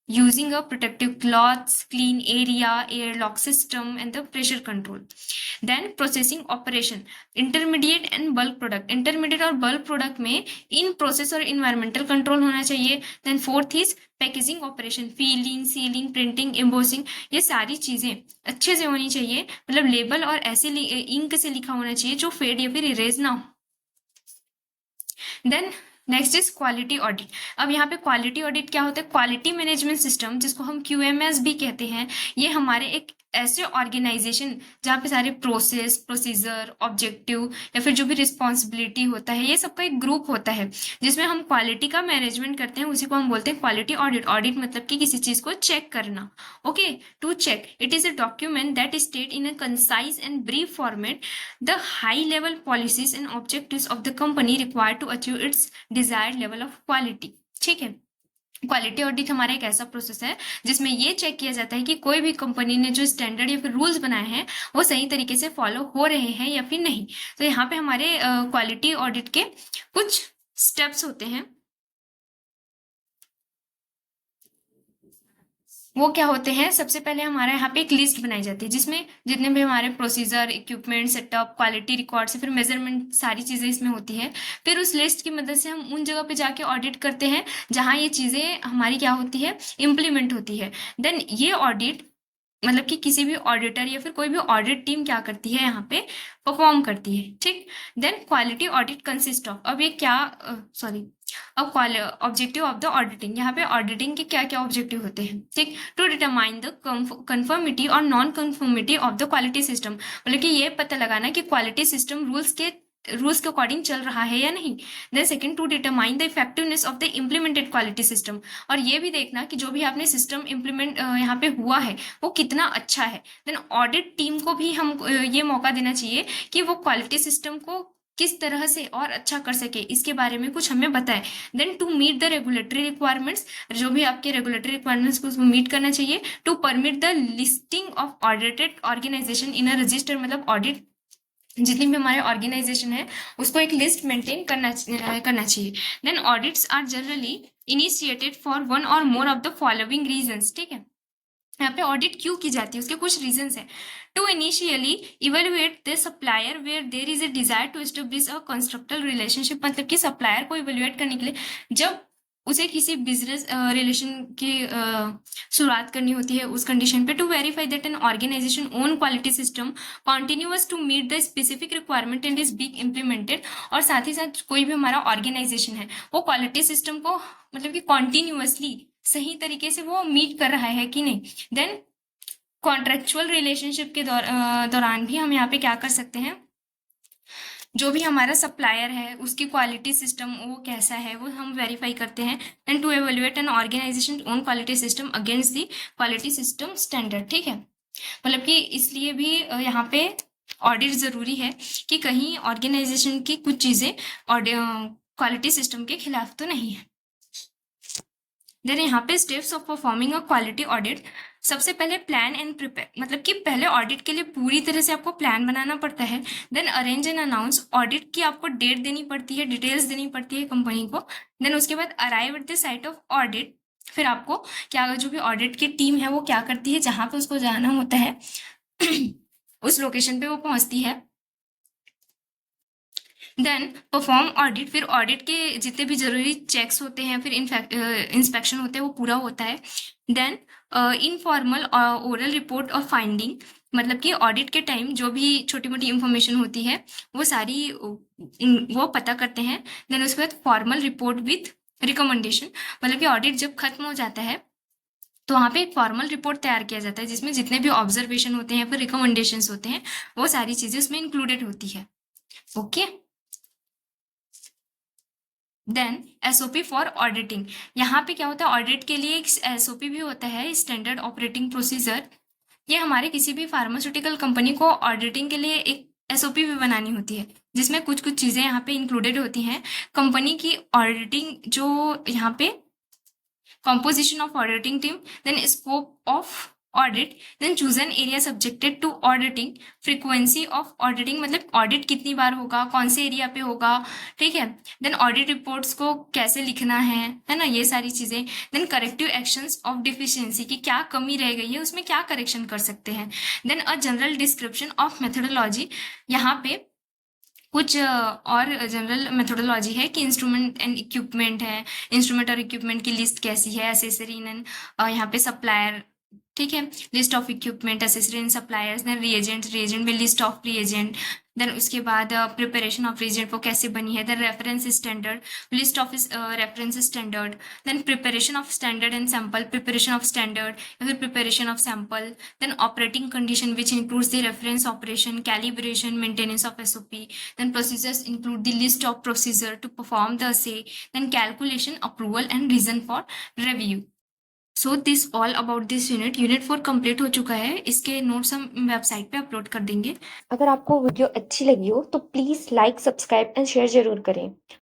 Speaker 2: using a protective clothes, clean area, air lock system and the pressure control. Then processing operation, intermediate and bulk product, intermediate और बल्क प्रोडक्ट में इन प्रोसेस और इन्वायरमेंटल कंट्रोल होना चाहिए। Then fourth is packaging operation, filling, sealing, printing, embossing, ये सारी चीज़ें अच्छे से होनी चाहिए। मतलब लेबल और ऐसे इंक से लिखा होना चाहिए जो फेड या फिर इरेज ना हो। Then next is quality audit. अब यहाँ पे क्वालिटी ऑडिट क्या होता है, क्वालिटी मैनेजमेंट सिस्टम, जिसको हम क्यूएमएस भी कहते हैं। ये हमारे एक ऐसे ऑर्गेनाइजेशन जहाँ पे सारे प्रोसेस, प्रोसीजर, ऑब्जेक्टिव या फिर जो भी रिस्पॉन्सिबिलिटी होता है, ये सबका एक ग्रुप होता है जिसमें हम क्वालिटी का मैनेजमेंट करते हैं। उसी को हम बोलते हैं क्वालिटी ऑडिट। ऑडिट मतलब कि किसी चीज को चेक करना। Okay, to check it is a document that state in a concise and brief format the high level policies and objectives of the company required to achieve its desired level of quality। ठीक है, quality audit हमारा एक ऐसा process है जिसमें ये check किया जाता है कि कोई भी कंपनी ने जो स्टैंडर्ड या फिर रूल्स बनाए हैं वो सही तरीके से फॉलो हो रहे हैं या फिर नहीं। तो यहाँ पे हमारे क्वालिटी ऑडिट के कुछ स्टेप्स होते हैं। वो क्या होते हैं, सबसे पहले हमारे यहाँ पे एक लिस्ट बनाई जाती है जिसमें जितने भी हमारे procedure, equipment, setup, quality record से फिर मेजरमेंट, सारी चीज़ें इसमें होती है। फिर उस लिस्ट की मदद से हम उन जगह पे जाके ऑडिट करते हैं जहाँ ये चीज़ें हमारी क्या होती है, इम्प्लीमेंट होती है। देन ये ऑडिट, मतलब कि किसी भी ऑडिटर या फिर कोई भी ऑडिट टीम क्या करती है, यहाँ पे परफॉर्म करती है। ठीक। Then quality audit consist of, अब ये क्या, सॉरी, अब ऑब्जेक्टिव ऑफ द ऑडिटिंग, यहाँ पे ऑडिटिंग के क्या क्या ऑब्जेक्टिव होते हैं। ठीक, टू डिटरमाइन द कंफर्मिटी और non conformity of the quality system, मतलब कि ये पता लगाना कि क्वालिटी सिस्टम रूल्स के अकॉर्डिंग चल रहा है या नहीं। Then second, to determine the effectiveness of the implemented quality system, और ये भी देखना कि जो भी आपने सिस्टम इम्प्लीमेंट यहाँ पे हुआ है वो कितना अच्छा है। देन ऑडिट टीम को भी हम ये मौका देना चाहिए कि वो क्वालिटी सिस्टम को किस तरह से और अच्छा कर सके, इसके बारे में कुछ हमें बताए। Then to meet the regulatory requirements, जो भी आपके रेगुलेटरी रिक्वायरमेंट्स को उसको मीट करना चाहिए। To permit the listing of audited organization in a register, मतलब ऑडिट जितनी भी हमारे ऑर्गेनाइजेशन है उसको एक लिस्ट मेंटेन करना चाहिए। Then audits are generally initiated for one or more of the following reasons. ठीक है, यहाँ पे ऑडिट क्यों की जाती है उसके कुछ रीजंस हैं। To initially evaluate the supplier where there is a desire to establish a constructive relationship, मतलब कि सप्लायर को इवेल्युएट करने के लिए जब उसे किसी बिजनेस रिलेशन की शुरुआत करनी होती है उस कंडीशन पे, to verify that an organization own quality system continuous to meet the specific requirement and is being implemented. और साथ ही साथ कोई भी हमारा ऑर्गेनाइजेशन है वो क्वालिटी सिस्टम को मतलब कि कॉन्टिन्यूअसली सही तरीके से वो मीट कर रहा है कि नहीं। देन कॉन्ट्रेक्चुअल रिलेशनशिप के दौरान भी हम यहाँ पे क्या कर सकते हैं, जो भी हमारा सप्लायर है उसकी क्वालिटी सिस्टम वो कैसा है वो हम वेरीफाई करते हैं। And to evaluate an organization own quality system against the quality system standard. ठीक है, मतलब कि इसलिए भी यहाँ पे ऑडिट जरूरी है कि कहीं ऑर्गेनाइजेशन की कुछ चीजें क्वालिटी सिस्टम के खिलाफ तो नहीं है। देन यहाँ पे steps of performing a quality audit, सबसे पहले प्लान एंड प्रिपेयर, मतलब कि पहले ऑडिट के लिए पूरी तरह से आपको प्लान बनाना पड़ता है। Then arrange and announce, audit की आपको डेट देनी पड़ती है, डिटेल्स देनी पड़ती है कंपनी को। देन उसके बाद arrive at the site of audit, फिर आपको क्या जो भी ऑडिट की टीम है वो क्या करती है, जहाँ पे उसको जाना होता है उस लोकेशन पे वो पहुंचती है। देन परफॉर्म ऑडिट, फिर ऑडिट के जितने भी जरूरी चेक्स होते हैं फिर इंस्पेक्शन होते हैं वो पूरा होता है। देन इनफॉर्मल ओरल रिपोर्ट और फाइंडिंग, मतलब कि ऑडिट के टाइम जो भी छोटी मोटी इंफॉर्मेशन होती है वो सारी वो पता करते हैं। देन उसके बाद फॉर्मल रिपोर्ट विथ रिकमेंडेशन, मतलब कि ऑडिट जब खत्म हो जाता है तो वहाँ पे एक फॉर्मल रिपोर्ट तैयार किया जाता है जिसमें जितने भी ऑब्जर्वेशन होते हैं फिर रिकमेंडेशंस होते हैं वो सारी चीजें उसमें इंक्लूडेड होती है। Okay, then SOP for auditing, यहाँ पे क्या होता है ऑडिट के लिए एक एसओपी भी होता है, स्टैंडर्ड ऑपरेटिंग प्रोसीजर। ये हमारे किसी भी फार्मास्यूटिकल कंपनी को ऑडिटिंग के लिए एक एसओपी भी बनानी होती है जिसमें कुछ कुछ चीजें यहाँ पे इंक्लूडेड होती हैं। कंपनी की ऑडिटिंग जो यहाँ पे composition of auditing team, then scope of audit, then choose an area subjected to auditing, frequency of auditing, मतलब ऑडिट कितनी बार होगा, कौन से एरिया पे होगा। ठीक है, देन ऑडिट रिपोर्ट्स को कैसे लिखना है ना, ये सारी चीजें। Then corrective actions of deficiency, की क्या कमी रह गई है उसमें क्या करेक्शन कर सकते हैं। Then a general description of methodology, यहाँ पे कुछ और जनरल मेथोडोलॉजी है कि इंस्ट्रूमेंट एंड इक्विपमेंट है, इंस्ट्रूमेंट और इक्विपमेंट की लिस्ट कैसी है, एसेसरी एंड यहाँ पे सप्लायर। ठीक है, list of equipment, accessory and suppliers. Then reagent में लिस्ट ऑफ रिएजेंट। देन उसके बाद प्रिपरेशन ऑफ रिएजेंट वो कैसे बनी है। Then reference standard, list of reference standard. Then preparation of standard and sample, preparation of standard या फिर preparation of sample. Then operating condition which includes the reference operation, calibration, maintenance of SOP. Then procedures include the list of procedure to perform the assay. Then calculation, approval and reason for review. So this all about this unit 4 complete हो चुका है, इसके notes हम website पे upload कर देंगे।
Speaker 3: अगर आपको वीडियो अच्छी लगी हो तो please like, subscribe and share ज़रूर करें।